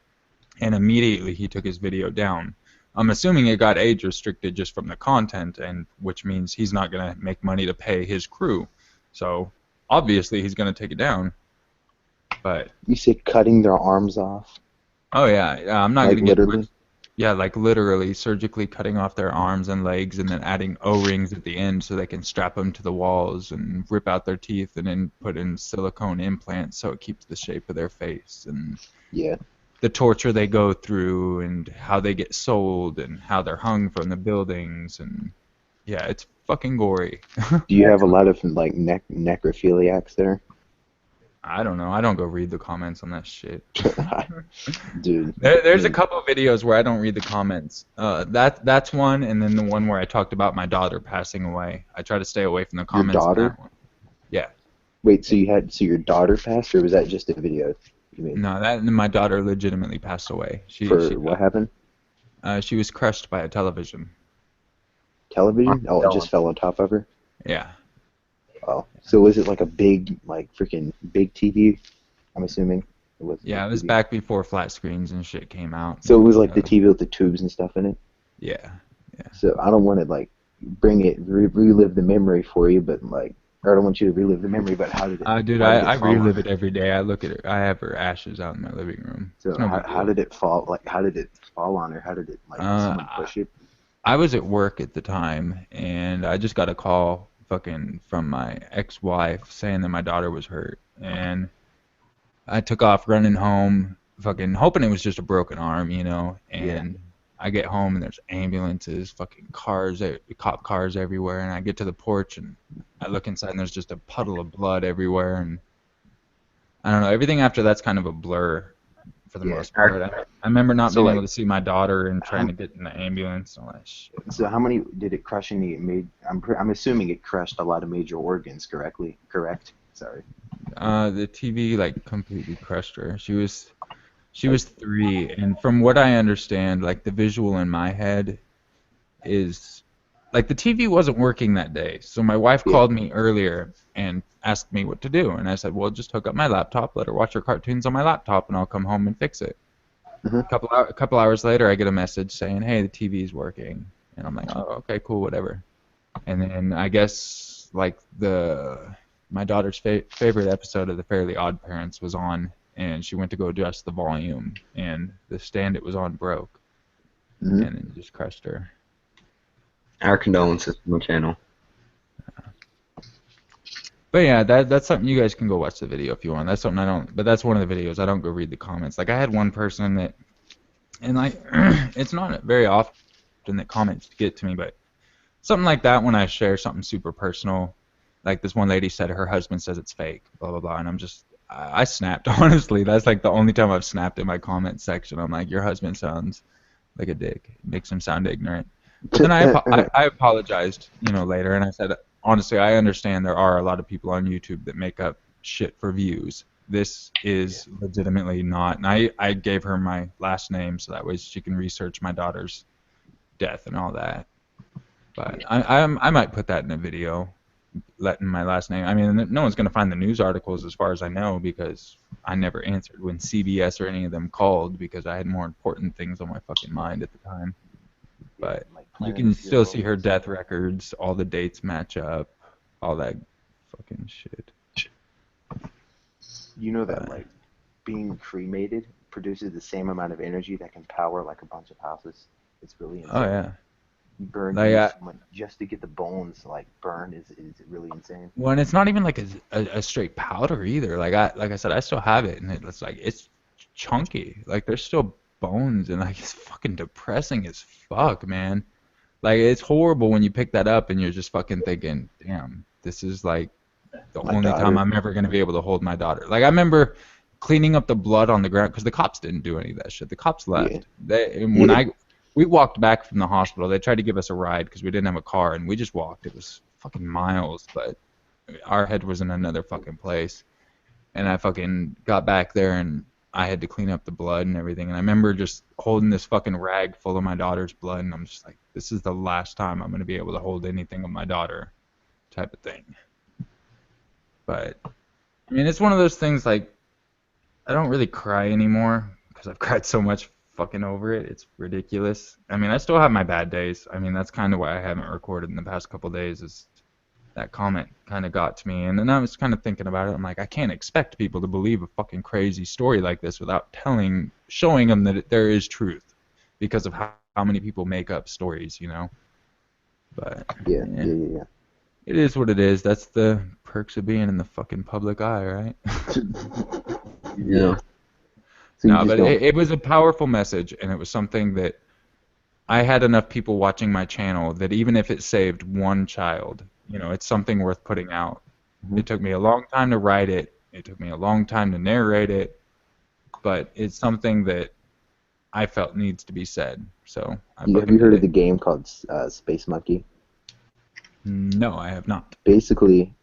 B: and immediately he took his video down. I'm assuming it got age restricted just from the content, and which means he's not gonna make money to pay his crew. So obviously he's gonna take it down. But
F: You said cutting their arms off,
B: oh yeah, I'm not
F: like
B: gonna get
F: literally.
B: yeah, like literally surgically cutting off their arms and legs and then adding O-rings at the end so they can strap them to the walls and rip out their teeth and then put in silicone implants so it keeps the shape of their face and
F: Yeah.
B: the torture they go through and how they get sold and how they're hung from the buildings and yeah, it's fucking gory.
F: Do you have a lot of like necrophiliacs there?
B: I don't know. I don't go read the comments on that shit.
F: Dude.
B: There's a couple of videos where I don't read the comments. That's one, and then the one where I talked about my daughter passing away. I try to stay away from the comments. on
F: daughter?
B: that one. Yeah.
F: Wait, so your daughter passed, or was that just a video you made?
B: No, that my daughter legitimately passed away. She
F: What happened?
B: she was crushed by a television.
F: Television? Oh, it just fell on top of her?
B: Yeah.
F: Oh. So was it like a big, like freaking big TV? I'm assuming.
B: Yeah, it was
F: TV.
B: back before flat screens and shit came out.
F: So it was like the TV with the tubes and stuff in it?
B: Yeah.
F: So I don't want to like bring it, relive the memory for you, but like, or I don't want you to relive the memory, but how did it?
B: Dude,
F: how did it
B: I
F: fall on
B: relive
F: her?
B: it every day. I look at her. I have her ashes out in my living room.
F: So
B: It's no big
F: how
B: deal.
F: did it fall? Like, how did it fall on her? How did it like someone push it?
B: I was at work at the time, and I just got a call fucking from my ex-wife saying that my daughter was hurt, and I took off running home, fucking hoping it was just a broken arm, you know, and I get home and there's ambulances, fucking cars, cop cars everywhere, and I get to the porch and I look inside and there's just a puddle of blood everywhere, and I don't know, everything after that's kind of a blur for the
F: Yeah.
B: most part. I remember not
F: So,
B: being
F: like,
B: able to see my daughter and trying
F: how,
B: to get in the ambulance and all that shit.
F: so how many did it crush any made? I'm assuming it crushed a lot of major organs. Correct. Sorry.
B: The TV like completely crushed her. She was 3, and from what I understand, like the visual in my head is like the TV wasn't working that day. So my wife
F: Yeah.
B: called me earlier and asked me what to do, and I said, "Well, just hook up my laptop, let her watch her cartoons on my laptop, and I'll come home and fix it."
F: Mhm.
B: A couple hours later, I get a message saying, "Hey, the TV's working," and I'm like, "Oh, okay, cool, whatever." And then I guess like my daughter's favorite episode of The Fairly Odd Parents was on, and she went to go adjust the volume, and the stand it was on broke,
F: Mhm.
B: and it just crushed her.
A: Our condolences from the channel.
B: But yeah, that's something you guys can go watch the video if you want. That's something I don't. But that's one of the videos I don't go read the comments. Like I had one person that, and like it's not very often that comments get to me, but something like that when I share something super personal, like this one lady said her husband says it's fake, blah blah blah, and I snapped honestly. That's like the only time I've snapped in my comment section. I'm like, your husband sounds like a dick. It makes him sound ignorant. But then I apologized, later, and I said, honestly, I understand there are a lot of people on YouTube that make up shit for views. This is legitimately not, and I gave her my last name so that way she can research my daughter's death and all that. But I might put that in a video, letting my last name. I mean, no one's gonna find the news articles as far as I know because I never answered when CBS or any of them called because I had more important things on my fucking mind at the time.
F: Yeah,
B: But
F: like
B: you
F: planning
B: can
F: the
B: still
F: funeral.
B: see her death records, all the dates match up, all that fucking shit.
F: You know that
B: But
F: like being cremated produces the same amount of energy that can power like a bunch of houses. It's really
B: oh
F: insane.
B: yeah,
F: You burn
B: like
F: through so much just to get the bones like burned is really insane.
B: well, and it's not even like a straight powder either. Like I said, I still have it, and it's like it's chunky. Like there's still bones, and like it's fucking depressing as fuck, man. Like it's horrible when you pick that up and you're just fucking thinking, damn, this is like the
F: My
B: only time
F: daughter.
B: I'm ever gonna be able to hold my daughter. Like I remember cleaning up the blood on the ground because the cops didn't do any of that shit. The cops
F: Yeah.
B: left. And when
F: Yeah.
B: we walked back from the hospital, they tried to give us a ride because we didn't have a car, and we just walked. It was fucking miles, but our head was in another fucking place. And I fucking got back there and I had to clean up the blood and everything. And I remember just holding this fucking rag full of my daughter's blood, and I'm just like, this is the last time I'm gonna be able to hold anything of my daughter, type of thing. But I mean, it's one of those things like I don't really cry anymore because I've cried so much fucking over it. It's ridiculous. I mean, I still have my bad days. I mean, that's kind of why I haven't recorded in the past couple days is that comment kind of got to me. And then I was kind of thinking about it. I'm like, I can't expect people to believe a fucking crazy story like this without showing them that there is truth because of how many people make up stories. But
F: Yeah.
B: yeah,
F: Yeah. Yeah.
B: it is what it is. That's the perks of being in the fucking public eye, right?
A: Yeah.
F: So you
B: No,
F: just
B: but
F: don't.
B: it was a powerful message, and it was something that I had enough people watching my channel that even if it saved one child, it's something worth putting out.
F: Mhm.
B: It took me a long time to write it. It took me a long time to narrate it, but it's something that I felt needs to be said. So I
F: Have
B: fucking
F: you heard
B: did
F: of the
B: it.
F: game called Space Monkey?
B: No, I have not.
F: Basically,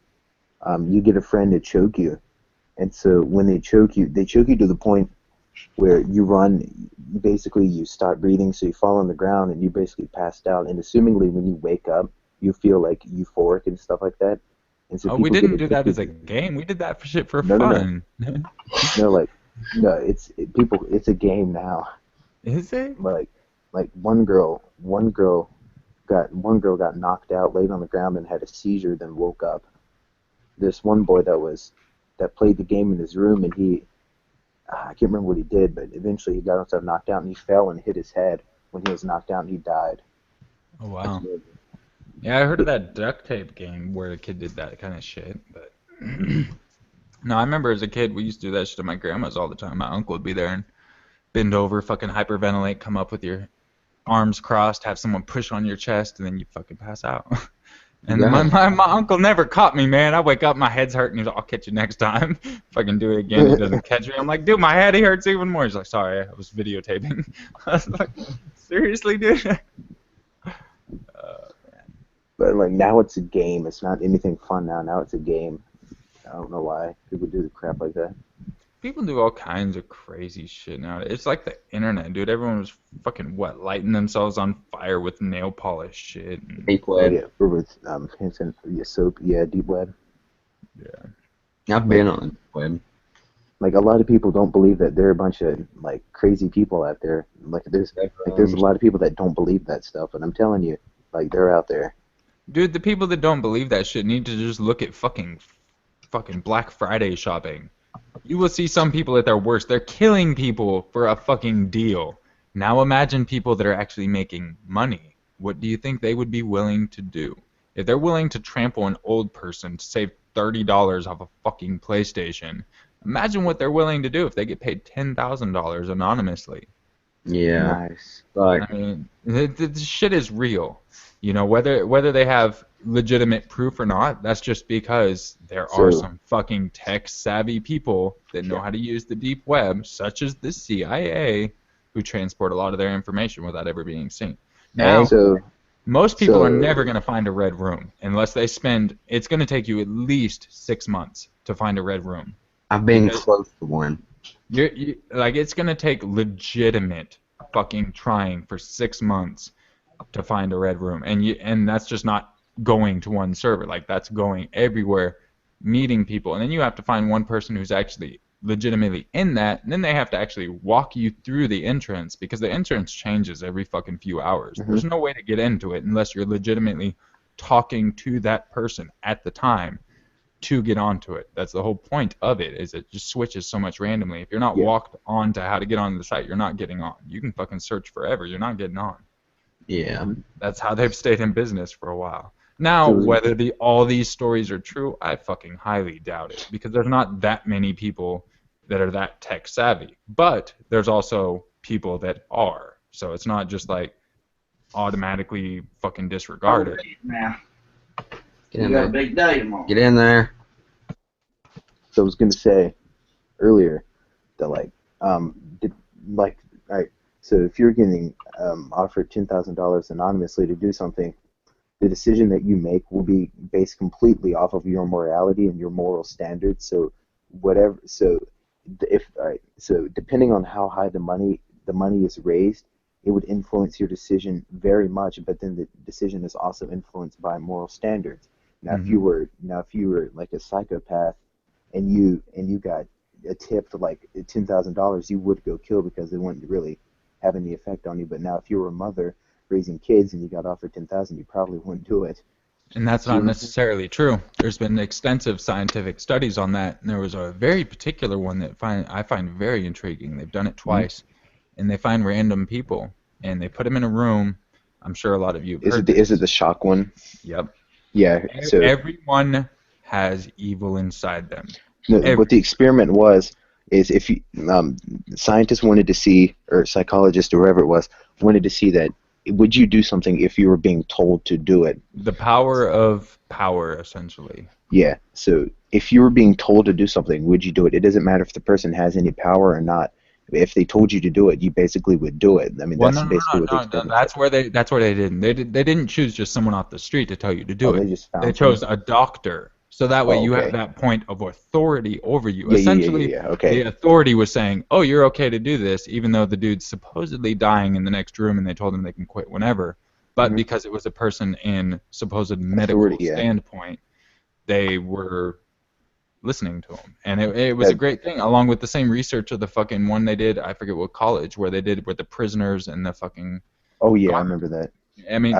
F: you get a friend to choke you, and so when they choke you to the point where you run. Basically, you stop breathing, so you fall on the ground, and you basically passed out. And assumingly, when you wake up, you feel like euphoric and stuff like that. And so
B: Oh, we
F: people get
B: didn't do that
F: addicted
B: as a
F: to.
B: game. We did that for shit for
F: No, no, no,
B: fun.
F: no. Like, no, people. It's a game now.
B: Is it?
F: Like one girl got knocked out, laid on the ground, and had a seizure, then woke up. This one boy that played the game in his room, and I can't remember what he did, but eventually he got himself knocked out, and he fell and hit his head when he was knocked out, and he died.
B: Oh wow. Yeah, I heard of that duct tape game where a kid did that kind of shit, but no, I remember as a kid we used to do that shit at my grandma's all the time. My uncle would be there and bend over, fucking hyperventilate, come up with your arms crossed, have someone push on your chest, and then you fucking pass out. And then my uncle never caught me, man. I wake up, my head's hurting. He's like, I'll catch you next time. If I can do it again, he doesn't catch me. I'm like, dude, my head hurts even more. He's like, sorry, I was videotaping. I was like, seriously, dude?
F: But like now it's a game. It's not anything fun now. Now it's a game. I don't know why people do the crap like that.
B: People do all kinds of crazy shit now. It's like the internet, dude. Everyone was fucking, lighting themselves on fire with nail polish shit.
A: Deep
F: Oh
A: web.
F: yeah, or with Hanson, soap. Yeah, deep web.
B: Yeah.
A: I've been on the deep web.
F: Like a lot of people don't believe that there are a bunch of like crazy people out there. Like there's a lot of people that don't believe that stuff, and I'm telling you, like they're out there.
B: Dude, the people that don't believe that shit need to just look at fucking Black Friday shopping. You will see some people at their worst. They're killing people for a fucking deal. Now imagine people that are actually making money. What do you think they would be willing to do? If they're willing to trample an old person to save $30 off a fucking PlayStation, imagine what they're willing to do if they get paid $10,000 anonymously.
A: Yeah.
F: Nice.
A: Like,
B: I mean, the shit is real. You know, whether they have legitimate proof or not, that's just because there are some fucking tech-savvy people that know how to use the deep web, such as the CIA, who transport a lot of their information without ever being seen. Now, most people are never going to find a red room unless they spend. It's going to take you at least 6 months to find a red room.
A: I've been close to one.
B: Like, it's going to take legitimate fucking trying for 6 months to find a red room, and that's just not going to one server. Like, that's going everywhere, meeting people, and then you have to find one person who's actually legitimately in that, and then they have to actually walk you through the entrance, because the entrance changes every fucking few hours. There's no way to get into it unless you're legitimately talking to that person at the time to get onto it. That's the whole point of it, is it just switches so much randomly. If you're not walked on to how to get onto the site, you're not getting on. You can fucking search forever, you're not getting on.
A: Yeah.
B: That's how they've stayed in business for a while. Now, whether all these stories are true, I fucking highly doubt it, because there's not that many people that are that tech savvy. But there's also people that are. So it's not just like automatically fucking disregarded.
A: Get in there. Big day tomorrow. Get in there.
F: So I was gonna say earlier that all right. So if you're getting offered $10,000 anonymously to do something, the decision that you make will be based completely off of your morality and your moral standards. So whatever. So depending on how high the money is raised, it would influence your decision very much. But then the decision is also influenced by moral standards. Now, if you were like a psychopath, and you got a tip for like $10,000, you would go kill because it wouldn't really have any effect on you. But now, if you were a mother raising kids and you got offered 10,000, you probably wouldn't do it.
B: And that's not necessarily true. There's been extensive scientific studies on that, and there was a very particular one that I find very intriguing. They've done it twice, and they find random people, and they put them in a room. I'm sure a lot of you have heard
F: Is it the shock one?
B: Yep.
F: Yeah. So
B: everyone has evil inside them.
F: No, what the experiment was is if you, scientists wanted to see, or psychologists or whoever it was, wanted to see that would you do something if you were being told to do it?
B: The power of power, essentially.
F: Yeah. So if you were being told to do something, would you do it? It doesn't matter if the person has any power or not. If they told you to do it, you basically would do it. I mean, that's basically what the experiment.
B: That's where they didn't. They didn't choose just someone off the street to tell you to do it. They chose a doctor. So that way you have that point of authority over you. Essentially, the authority was saying, oh, you're okay to do this, even though the dude's supposedly dying in the next room and they told him they can quit whenever. But because it was a person in supposed medical standpoint, they were listening to him. And it was a great thing, along with the same research of the fucking one they did, I forget what college, where they did with the prisoners and the fucking...
F: Oh, yeah, I remember that.
B: I mean,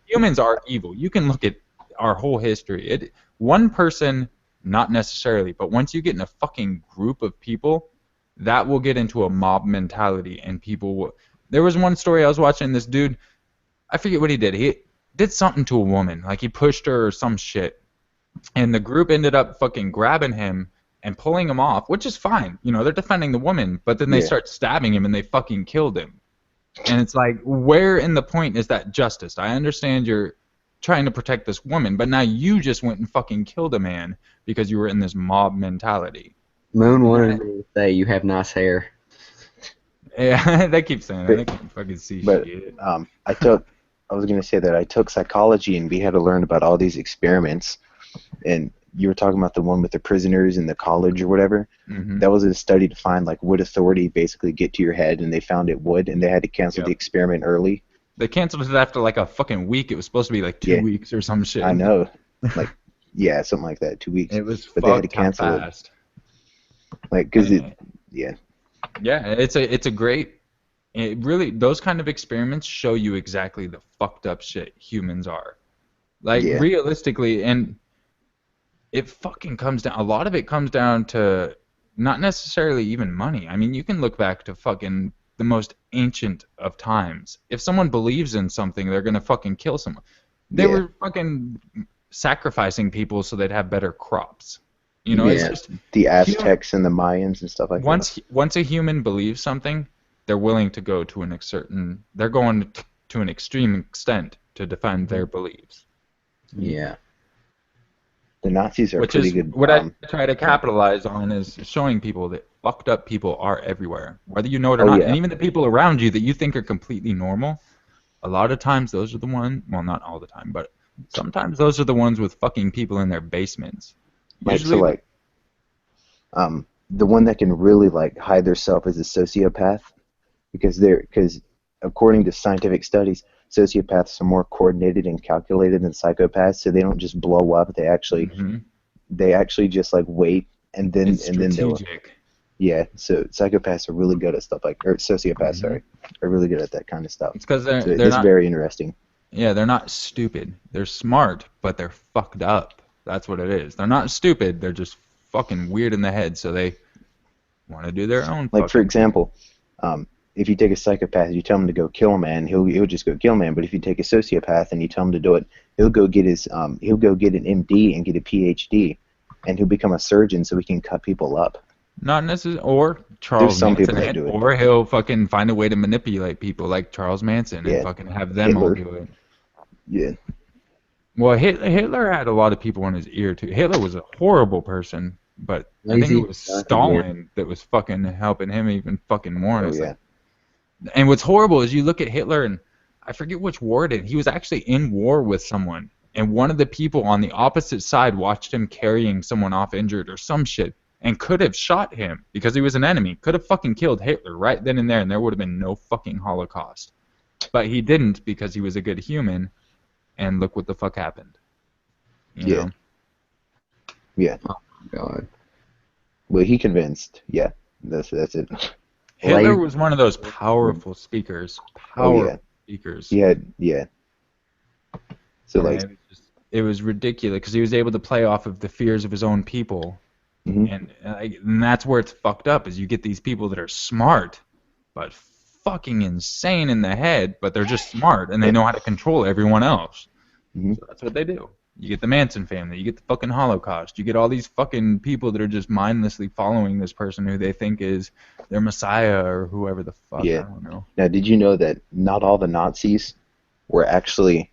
B: humans are evil. You can look at our whole history. One person, not necessarily, but once you get in a fucking group of people, that will get into a mob mentality, and people will... There was one story I was watching, this dude, I forget what he did. He did something to a woman, like he pushed her or some shit, and the group ended up fucking grabbing him and pulling him off, which is fine. You know, they're defending the woman, but then they start stabbing him and they fucking killed him. And it's like, where in the point is that justice? I understand you're trying to protect this woman, but now you just went and fucking killed a man because you were in this mob mentality.
A: Moon wanted me to say you have nice hair.
B: Yeah, they keep saying that.
F: But-
B: They can't fucking see
F: But
B: shit.
F: I was gonna say that I took psychology and we had to learn about all these experiments. And you were talking about the one with the prisoners in the college or whatever.
B: Hmm.
F: That was a study to find like would authority basically get to your head, and they found it would, and they had to cancel the
B: Yep.
F: experiment early.
B: They canceled it after like a fucking week. It was supposed to be like 2
F: Yeah.
B: weeks or some shit.
F: I know, like yeah, something like that, 2 weeks.
B: It was
F: But they had to
B: fucked how
F: cancel it,
B: fast.
F: like because yeah,
B: Yeah, it's a great. It really, those kind of experiments show you exactly the fucked up shit humans are. Like
F: Yeah.
B: realistically, and it fucking comes down. A lot of it comes down to not necessarily even money. I mean, you can look back to fucking the most ancient of times. If someone believes in something, they're gonna fucking kill someone. They
F: Yeah.
B: were fucking sacrificing people so they'd have better crops. You know, it's
A: Yeah.
B: just
F: the Aztecs and the Mayans and stuff like
B: once a human believes something, they're willing to go to they're going to an extreme extent to defend their beliefs.
A: Yeah.
F: that. The Nazis are
B: Which
F: pretty
B: is
F: good.
B: what I try to capitalize on, is showing people that fucked up people are everywhere, whether you know it or
F: Oh,
B: not.
F: yeah.
B: And even the people around you that you think are completely normal, a lot of times those are the ones, well, not all the time, but sometimes those are the ones with fucking people in their basements.
F: Like,
B: Usually,
F: so like, the one that can really like hide themselves is a sociopath, because according to scientific studies, sociopaths are more coordinated and calculated than psychopaths, so they don't just blow up. They actually
B: Mhm.
F: just like wait and then
B: It's
F: they'll
B: strategic.
F: yeah. So psychopaths are really good at stuff like, or sociopaths,
B: Mhm.
F: sorry, are really good at that kind of stuff.
B: It's because
F: So
B: they're
F: it's
B: not.
F: very interesting.
B: Yeah, they're not stupid. They're smart, but they're fucked up. That's what it is. They're not stupid. They're just fucking weird in the head, so they want to do their own
F: Like,
B: fucking
F: for example, if you take a psychopath, you tell him to go kill a man, he'll just go kill a man. But if you take a sociopath and you tell him to do it, he'll go get an MD and get a PhD, and he'll become a surgeon so he can cut people up.
B: Not necessarily, or Charles
F: some
B: Manson,
F: people that do it.
B: or he'll fucking find a way to manipulate people like Charles Manson and
F: Yeah,
B: fucking have them all
F: Hitler.
B: do it.
F: Yeah,
B: Well, Hitler had a lot of people in his ear too. Hitler was a horrible person, but I think it
A: Lazy
B: was
A: fucking word.
B: Stalin that was fucking helping him even fucking more. And
F: oh
B: it's
F: yeah,
B: like, and what's horrible is you look at Hitler, and I forget which war it is. He was actually in war with someone, and one of the people on the opposite side watched him carrying someone off injured or some shit, and could have shot him because he was an enemy. Could have fucking killed Hitler right then and there, and there would have been no fucking Holocaust. But he didn't because he was a good human, and look what the fuck happened. You
F: Yeah.
B: know?
F: yeah.
A: God.
F: Well, he convinced. Yeah, that's it.
B: Hitler
A: Lazy-
B: was one of those powerful speakers.
F: Oh, yeah.
B: Powerful speakers.
F: Yeah. So
B: And
F: like,
B: it was ridiculous because he was able to play off of the fears of his own people,
F: Mhm.
B: and that's where it's fucked up. Is you get these people that are smart, but fucking insane in the head, but they're just smart and they know how to control everyone else.
F: Mhm.
B: So that's what they do. You get the Manson family, you get the fucking Holocaust, you get all these fucking people that are just mindlessly following this person who they think is their messiah or whoever the fuck.
F: Yeah.
B: I don't know.
F: now did you know that not all the Nazis actually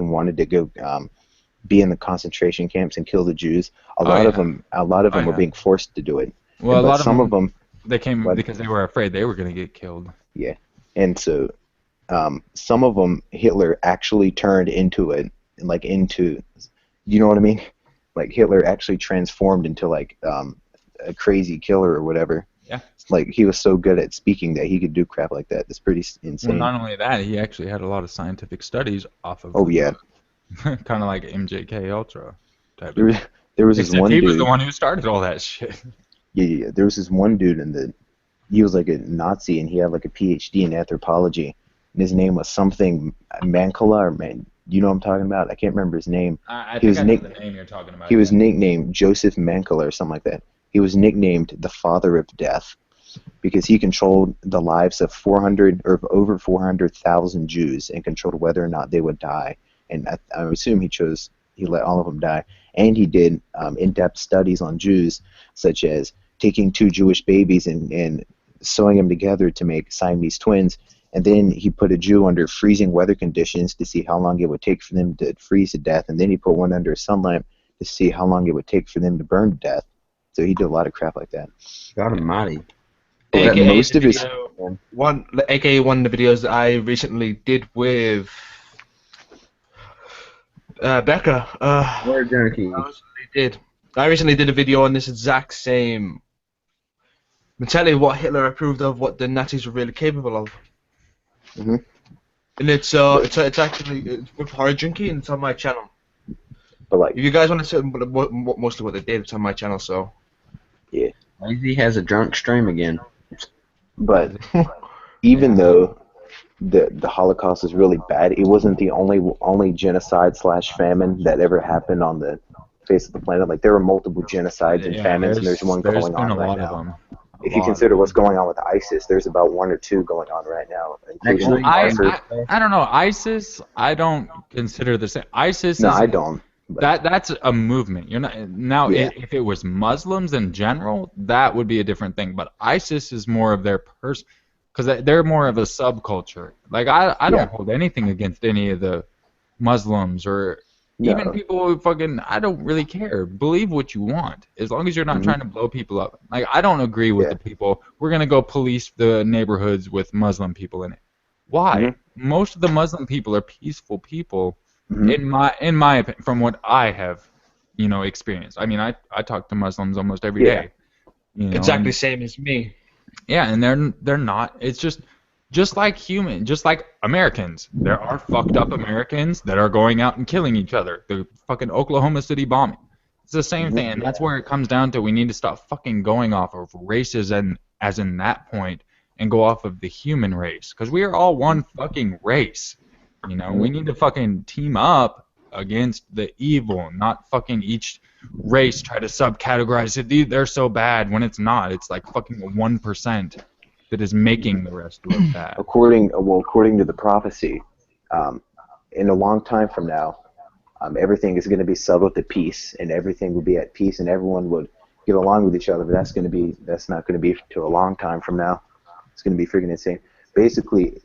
F: wanted to go be in the concentration camps and kill the Jews? A lot of
B: yeah.
F: them were
B: Yeah.
F: being forced to do it.
B: Well, a
F: But
B: lot
F: some of them,
B: they came
F: What?
B: because they were afraid they were going to get killed.
F: yeah. And so some of them Hitler actually turned into it, like into, you know what I mean? Like Hitler actually transformed into like a crazy killer or whatever.
B: Yeah.
F: Like he was so good at speaking that he could do crap like that. That's pretty
B: Well,
F: insane.
B: not only that, he actually had a lot of scientific studies off of.
F: Oh, yeah.
B: Kind of like MJK Ultra type.
F: There, there was this
B: Except
F: one
B: he
F: dude.
B: was the one who started all that shit.
F: Yeah. There was this one dude he was like a Nazi and he had like a PhD in anthropology. And his name was something Mancala or Man. You know what I'm talking about? I can't remember his name.
B: I
F: He
B: think
F: was
B: I know
F: nick-
B: the name you're talking about.
F: He was
B: yeah.
F: nicknamed Joseph Mancala or something like that. He was nicknamed the Father of Death because he controlled the lives of 400 or over 400,000 Jews and controlled whether or not they would die. And I assume he let all of them die. And he did in-depth studies on Jews, such as taking two Jewish babies and sewing them together to make Siamese twins, And then he put a Jew under freezing weather conditions to see how long it would take for them to freeze to death. And then he put one under a sunlight to see how long it would take for them to burn to death. So he did a lot of crap like that.
A: God Almighty.
F: But
E: AKA
F: most
E: the
F: of his
E: video, AKA one of the videos that I recently did with Becca.
A: Word junkie.
E: I recently did a video on this exact same mentality, what Hitler approved of, what the Nazis were really capable of.
F: Mhm.
E: And it's with Horror Junkie, and it's on my channel.
F: but like
E: If you guys want to see mostly what they did, it's on my channel. So
A: Lazy has a drunk stream again.
F: but even though the Holocaust is really bad, it wasn't the only genocide / famine that ever happened on the face of the planet. Like there were multiple genocides and famines, and there's one
B: there's
F: going
B: been
F: on
B: a
F: right
B: lot of
F: now.
B: them.
F: If you consider what's going on with ISIS, there's about 1 or 2 going on right now, including
A: Actually,
B: I don't know. ISIS, I don't consider the same. ISIS
F: No,
B: is
F: I don't. But
B: that's a movement. You're not now.
F: Yeah.
B: If it was Muslims in general, that would be a different thing. But ISIS is more of their person, because they're more of a subculture. Like I don't hold anything against any of the Muslims or even
F: No.
B: people who fucking. I don't really care. Believe what you want, as long as you're not trying to blow people up. Like I don't agree with the people. We're gonna go police the neighborhoods with Muslim people in it. Why? Most of the Muslim people are peaceful people. In my opinion, from what I have, experienced. I mean, I talk to Muslims almost every day.
E: exactly same as me.
B: Yeah, and they're not. It's just like Americans. There are fucked up Americans that are going out and killing each other. The fucking Oklahoma City bombing. It's the same thing, and that's where it comes down to. We need to stop fucking going off of races and as in that point, and go off of the human race, because we are all one fucking race. We need to fucking team up against the evil, not fucking each race try to subcategorize it. They're so bad when it's not. It's like fucking 1% that is making the rest look bad.
F: According to the prophecy, in a long time from now, everything is going to be settled to peace, and everything will be at peace, and everyone would get along with each other. But that's not going to be to a long time from now. It's going to be freaking insane. Basically,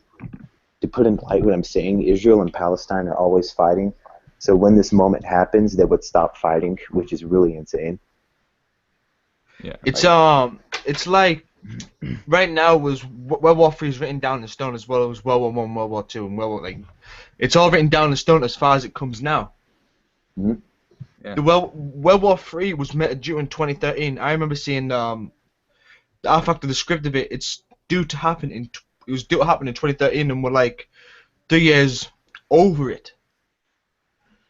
F: to put in light what I'm saying, Israel and Palestine are always fighting. So when this moment happens, they would stop fighting, which is really insane.
B: Yeah.
E: It's like right now was World War III is written down in stone, as well as World War I, World War II, and it's all written down in stone as far as it comes now.
B: Yeah.
E: The World War III was due in 2013. I remember seeing the artifact of the script of it. It was due to happen in 2013, and we're like 3 years over it.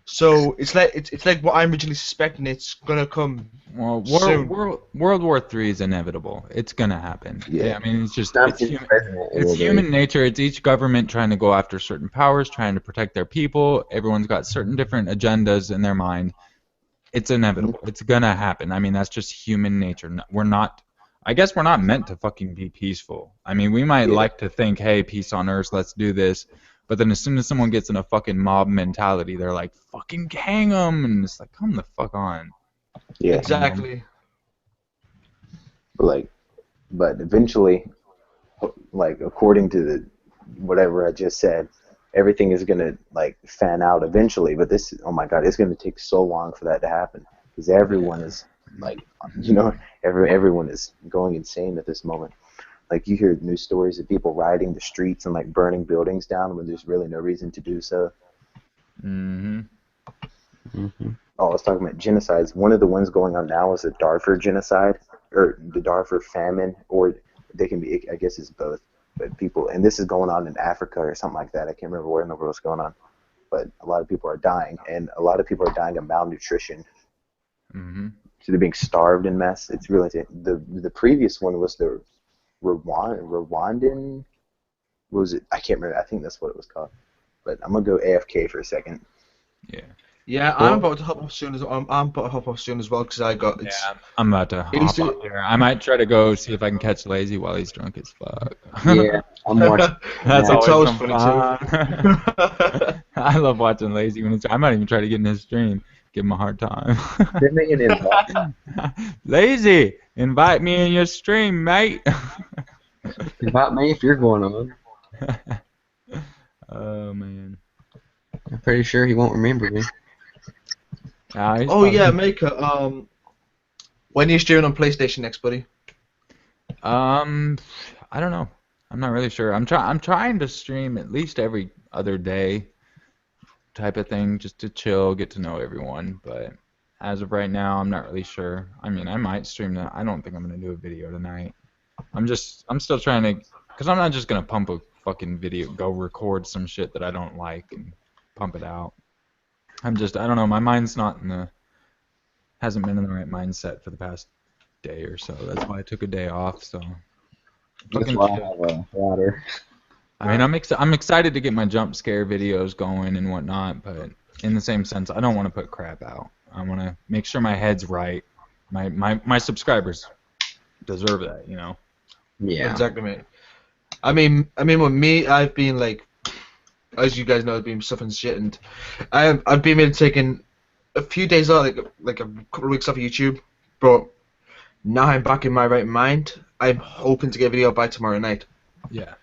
E: So it's like what I'm originally suspecting. It's gonna come.
B: Well,
E: soon.
B: World War III is inevitable. It's gonna happen.
F: Yeah.
B: I mean, it's
A: It's
B: human nature. It's each government trying to go after certain powers, trying to protect their people. Everyone's got certain different agendas in their mind. It's inevitable. It's gonna happen. I mean, that's just human nature. I guess we're not meant to fucking be peaceful. I mean, we might like to think, hey, peace on earth, let's do this. But then as soon as someone gets in a fucking mob mentality, they're like, fucking hang them. And it's like, come the fuck on.
F: Yeah.
E: Exactly.
F: But eventually, like according to whatever I just said, everything is gonna fan out eventually. But oh my god, it's gonna take so long for that to happen, because everyone is everyone is going insane at this moment. Like you hear news stories of people rioting the streets and burning buildings down when there's really no reason to do so. Oh, I was talking about genocides. One of the ones going on now is the Darfur genocide, or the Darfur famine, or they can be, I guess it's both. But and this is going on in Africa or something like that. I can't remember where in the world it's going on. But a lot of people are dying, and a lot of people are dying of malnutrition. So they're being starved en masse. It's really the previous one was the Rwandan. What was it? I can't remember. I think that's what it was called. But I'm gonna go AFK for a second.
B: Yeah.
E: Yeah, I'm about to hop off soon as well because I got.
B: Yeah, I'm about to hop off here. I might try to go see if I can catch Lazy while he's drunk as fuck.
A: Yeah, I'm watching.
B: That's
E: It's
B: always
E: always
B: some
E: funny
B: fun. I love watching Lazy when I might even try to get in his stream. Give him a hard time.
A: Send me an invite.
B: Lazy, invite me in your stream, mate.
A: Invite me if you're going on.
B: Oh man.
A: I'm pretty sure he won't remember me.
B: He's
E: Oh
B: probably.
E: yeah, Maker. When are you streaming on PlayStation next, buddy?
B: Um, I don't know. I'm not really sure. I'm trying to stream at least every other day type of thing, just to chill, get to know everyone. But as of right now, I'm not really sure. I mean, I might stream that. I don't think I'm gonna do a video tonight. I'm still trying to, cause I'm not just gonna pump a fucking video, go record some shit that I don't like and pump it out. I don't know. My mind's not in the, hasn't been in the right mindset for the past day or so. That's why I took a day off. So
A: That's
B: fucking
A: why I
B: chill.
A: have a router.
B: I mean, I'm excited to get my jump scare videos going and whatnot, but in the same sense, I don't want to put crap out. I want to make sure my head's right. My subscribers deserve that, you know.
A: Yeah.
E: Exactly, mate. I mean, with me, I've been like, as you guys know, I've been suffering shit, and I've been maybe taking a few days out, like a couple of weeks off of YouTube, but now I'm back in my right mind. I'm hoping to get a video by tomorrow night.
B: Yeah.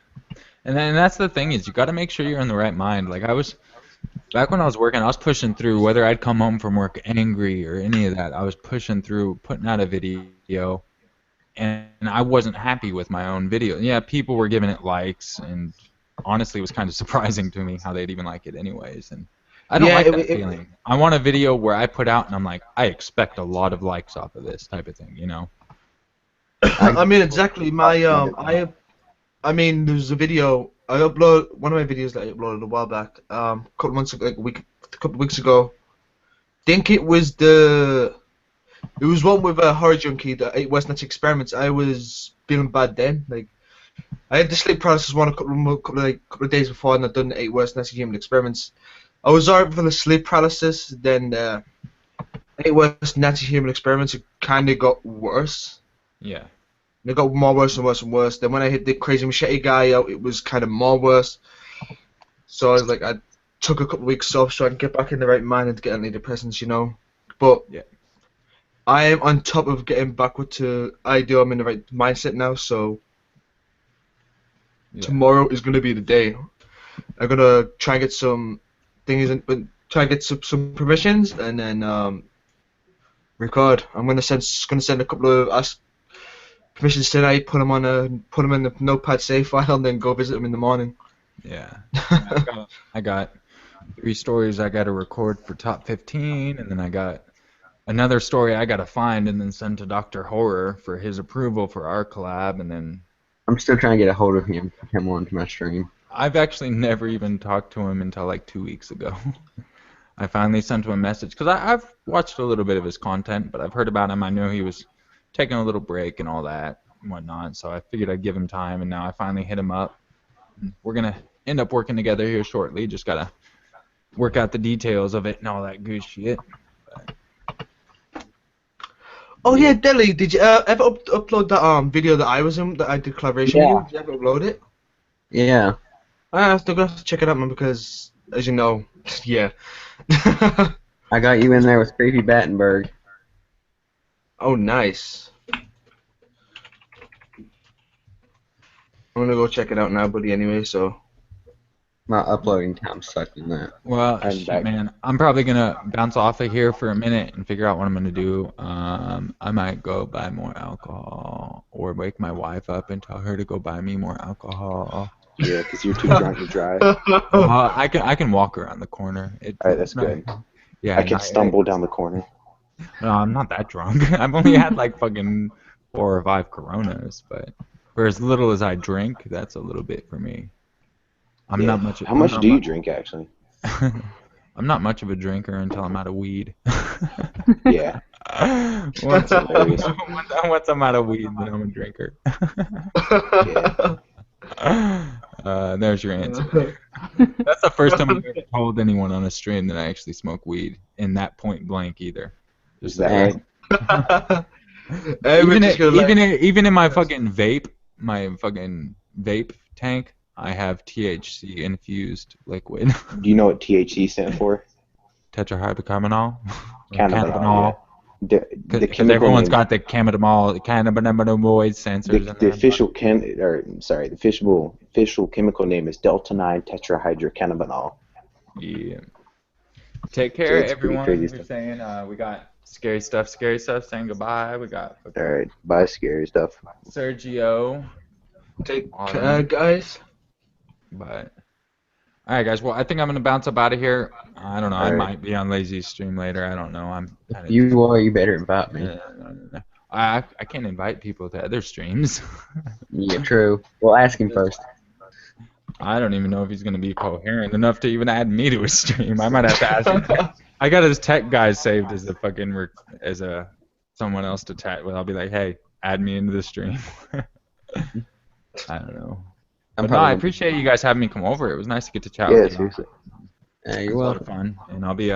B: And then that's the thing is you got to make sure you're in the right mind. Like I was back when I was working, I was pushing through whether I'd come home from work angry or any of that. I was pushing through, putting out a video, and I wasn't happy with my own video. Yeah, people were giving it likes, and honestly, it was kind of surprising to me how they'd even like it anyways. And I don't
E: Yeah,
B: like that feeling. I want a video where I put out and I'm like, I expect a lot of likes off of this type of thing, you know?
E: I mean, exactly. I mean, there's a video I upload one of my videos that I uploaded a while back, a couple months ago, a couple of weeks ago. Think it was one with a horror junkie that ate West Nutty experiments. I was feeling bad then, like I had the sleep paralysis one a couple of days before, and I'd done 8 West Nutty human experiments. I was alright for the sleep paralysis. Then 8 West Nutty human experiments, it kind of got worse.
B: Yeah.
E: It got more worse and worse and worse. Then when I hit the crazy machete guy out, it was kind of more worse. So I was like, I took a couple of weeks off so I can get back in the right mind and get antidepressants, you know. But
B: Yeah.
E: I am on top of getting backward to ideal. I'm in the right mindset now. So
B: Yeah.
E: tomorrow is gonna be the day. I'm gonna try and get some things, but try and get some permissions and then record. I'm gonna send a couple of permissions tonight. Put them in the notepad save file, and then go visit them in the morning.
B: Yeah. I got 3 stories I got to record for top 15, and then I got another story I got to find and then send to Dr. Horror for his approval for our collab, and then
A: I'm still trying to get a hold of him to come on to my stream.
B: I've actually never even talked to him until like 2 weeks ago. I finally sent him a message because I've watched a little bit of his content, but I've heard about him. I knew he was taking a little break and all that and whatnot, so I figured I'd give him time, and now I finally hit him up. We're gonna end up working together here shortly. Just gotta work out the details of it and all that good shit.
E: Oh yeah, Deli, did you ever upload that video that I was in that I did collaboration with you? Did you ever upload it?
A: Yeah.
E: I'm gonna have to check it out, man, because as you know, yeah.
A: I got you in there with Creepy Battenberg.
E: Oh, nice. I'm gonna go check it out now, buddy. Anyway, so.
A: My uploading time sucked in that.
B: Well,
F: I'm
B: shit,
F: back.
B: man, I'm probably gonna bounce off of here for a minute and figure out what I'm gonna do. I might go buy more alcohol or wake my wife up and tell her to go buy me more alcohol.
F: Yeah, because you're too drunk to drive.
B: I can walk around the corner.
F: All right, that's good.
B: Yeah,
F: I can stumble down the corner.
B: No, I'm not that drunk. I've only had like fucking 4 or 5 Coronas, but for as little as I drink, that's a little bit for me. I'm
F: Yeah.
B: not much.
F: How much do you drink, actually?
B: I'm not much of a drinker until I'm out of weed.
F: Yeah.
B: once,
F: hilarious.
B: once I'm out of weed, then I'm a drinker. There's your answer. That's the first time I've ever told anyone on a stream that I actually smoke weed, in that point blank either.
F: Is
B: Just
F: that right?
B: even in my fucking vape, my fucking vape tank, I have THC infused liquid.
F: Do you know what THC stands for?
B: Tetrahydrocannabinol. Or
F: Cannabinol,
B: cannabinol.
F: The
B: Because
F: chemical
B: everyone's
F: name,
B: got the cannabinoid sensors in
F: the
B: their body.
F: the official chemical name is delta 9 tetrahydrocannabinol.
B: Yeah. Take
F: So
B: care,
F: it's pretty crazy
B: everyone. We're
F: stuff.
B: saying we got scary stuff, saying goodbye. We got
F: All right, bye, scary stuff.
B: Sergio,
E: Take care,
B: Autumn,
E: guys.
B: but all right, guys. Well, I think I'm gonna bounce up out of here. I don't know. I
F: All right.
B: might be on Lazy's stream later. I don't know. I'm
A: If
B: kind of just.
A: you are, you better invite me.
B: I can't invite people to other streams.
A: Yeah, true. Well, ask him first.
B: I don't even know if he's gonna be coherent enough to even add me to his stream. I might have to ask him. I got his tech guy saved as a fucking as a someone else to chat with. I'll be like, hey, add me into the stream. I don't know.
A: I'm
B: But no, I
A: probably
B: appreciate you guys having me come over. It was nice to get to chat
F: Yeah,
B: with you.
F: seriously.
A: you're
B: It was a lot of
A: welcome.
B: fun, and I'll be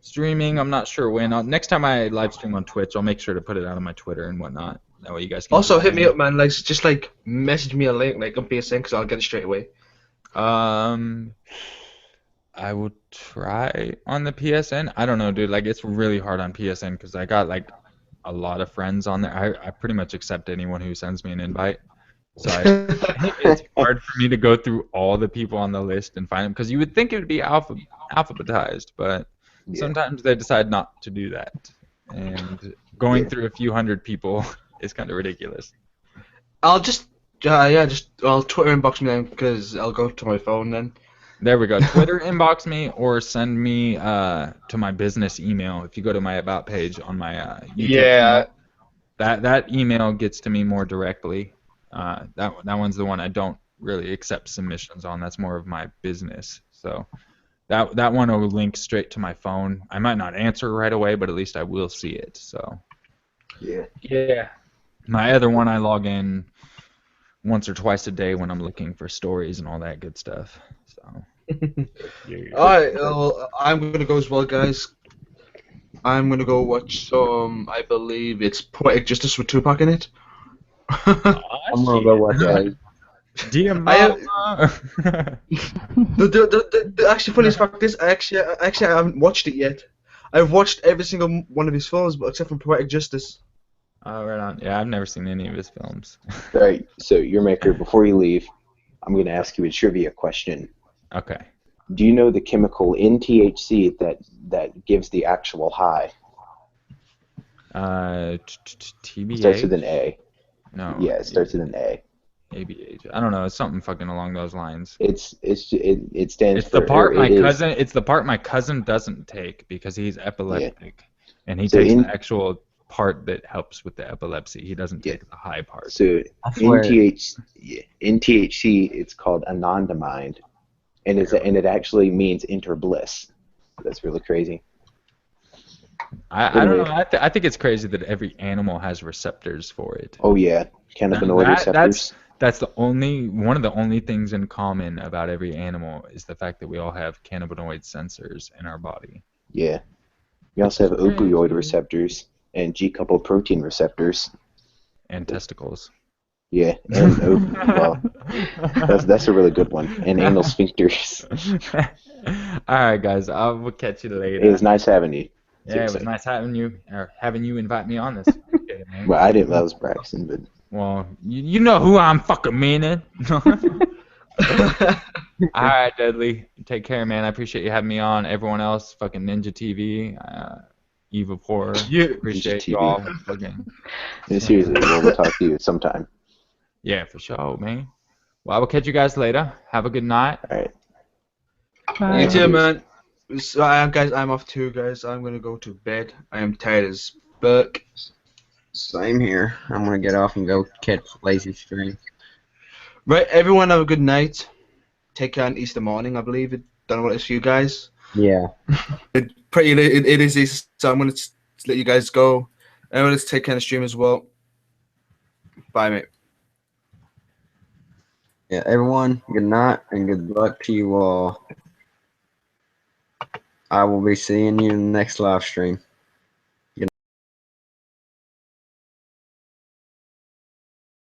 B: streaming. I'm not sure when. Next time I live stream on Twitch, I'll make sure to put it out on my Twitter and whatnot. That way you guys can.
E: Also, hit
B: join
E: me
B: in.
E: up, man. Like, just like message me a link, like on PSN, because I'll get it straight away.
B: I will try on the PSN. I don't know, dude. Like, it's really hard on PSN because I got like a lot of friends on there. I pretty much accept anyone who sends me an invite. So it's hard for me to go through all the people on the list and find them because you would think it would be alphabetized, but
F: Yeah.
B: sometimes they decide not to do that. And going
F: Yeah.
B: through a few hundred people is kind of ridiculous.
E: I'll just I'll Twitter inbox me then, because I'll go to my phone then.
B: There we go. Twitter inbox me or send me to my business email. If you go to my about page on my YouTube
E: Yeah.
B: channel, that email gets to me more directly. That one's the one I don't really accept submissions on. That's more of my business. So that one will link straight to my phone. I might not answer right away, but at least I will see it. So
F: Yeah.
B: yeah. My other one I log in once or twice a day when I'm looking for stories and all that good stuff. So yeah.
E: Alright, well, I'm gonna go as well, guys. I'm gonna go watch some, I believe it's Poetic Justice with Tupac in it.
A: I'm gonna go watch
F: Yeah.
A: that.
B: Dear
E: I-
B: mama.
E: The actually funniest fact is, I haven't watched it yet. I've watched every single one of his films, but except for Poetic Justice.
B: Oh, right on. Yeah, I've never seen any of his films.
F: All right. So, Urmaker, before you leave, I'm going to ask you a trivia question.
B: Okay.
F: Do you know the chemical in THC that gives the actual high?
B: TBH?
F: Starts with an A.
B: No.
F: Yeah, it starts with an A.
B: ABH. I don't know. It's something fucking along those lines.
F: It stands
B: It's
F: for.
B: the part
F: or
B: my
F: it is-
B: cousin. It's the part my cousin doesn't take because he's epileptic, and he
F: So
B: takes
F: in-
B: the actual part that helps with the epilepsy. He doesn't take the high part.
F: So
A: I swear.
F: in THC, it's called anandamide, and it actually means inner bliss. That's really crazy.
B: I don't
F: Anyway.
B: know. I think it's crazy that every animal has receptors for it.
F: Oh yeah, cannabinoid receptors.
B: That's one of the only things in common about every animal is the fact that we all have cannabinoid sensors in our body.
F: Yeah. We also have opioid receptors and G-coupled protein receptors.
B: And testicles.
F: Yeah, and well, that's a really good one. And anal sphincters.
B: All right, guys. I will catch you later.
F: It was nice having you.
B: Yeah, it was
F: Seriously.
B: nice having you invite me on this. Appreciate it, man.
F: Well, I didn't. That was Braxton, but
B: Well, you know who I'm fucking meaning. All right, Dudley. Take care, man. I appreciate you having me on. Everyone else, fucking Ninja TV, Ep.4.
E: You-
B: Appreciate
F: Ninja
B: you
F: TV.
B: all. Fucking.
F: seriously, we'll talk to you sometime.
B: Yeah, for sure, man. Well, I will catch you guys later. Have a good night.
F: All right.
C: Bye.
E: You too, man. So, guys, I'm off too, guys. I'm gonna go to bed. I am tired as fuck.
A: Same here. I'm gonna get off and go catch Lazy stream.
E: Right, everyone, have a good night. Take care on Easter morning, I believe. Don't know what it's for you guys.
A: Yeah.
E: Pretty late. It is Easter, so I'm gonna let you guys go. Everyone, let's take care of the stream as well. Bye, mate.
A: Yeah, everyone, good night and good luck to you all. I will be seeing you in the next live stream.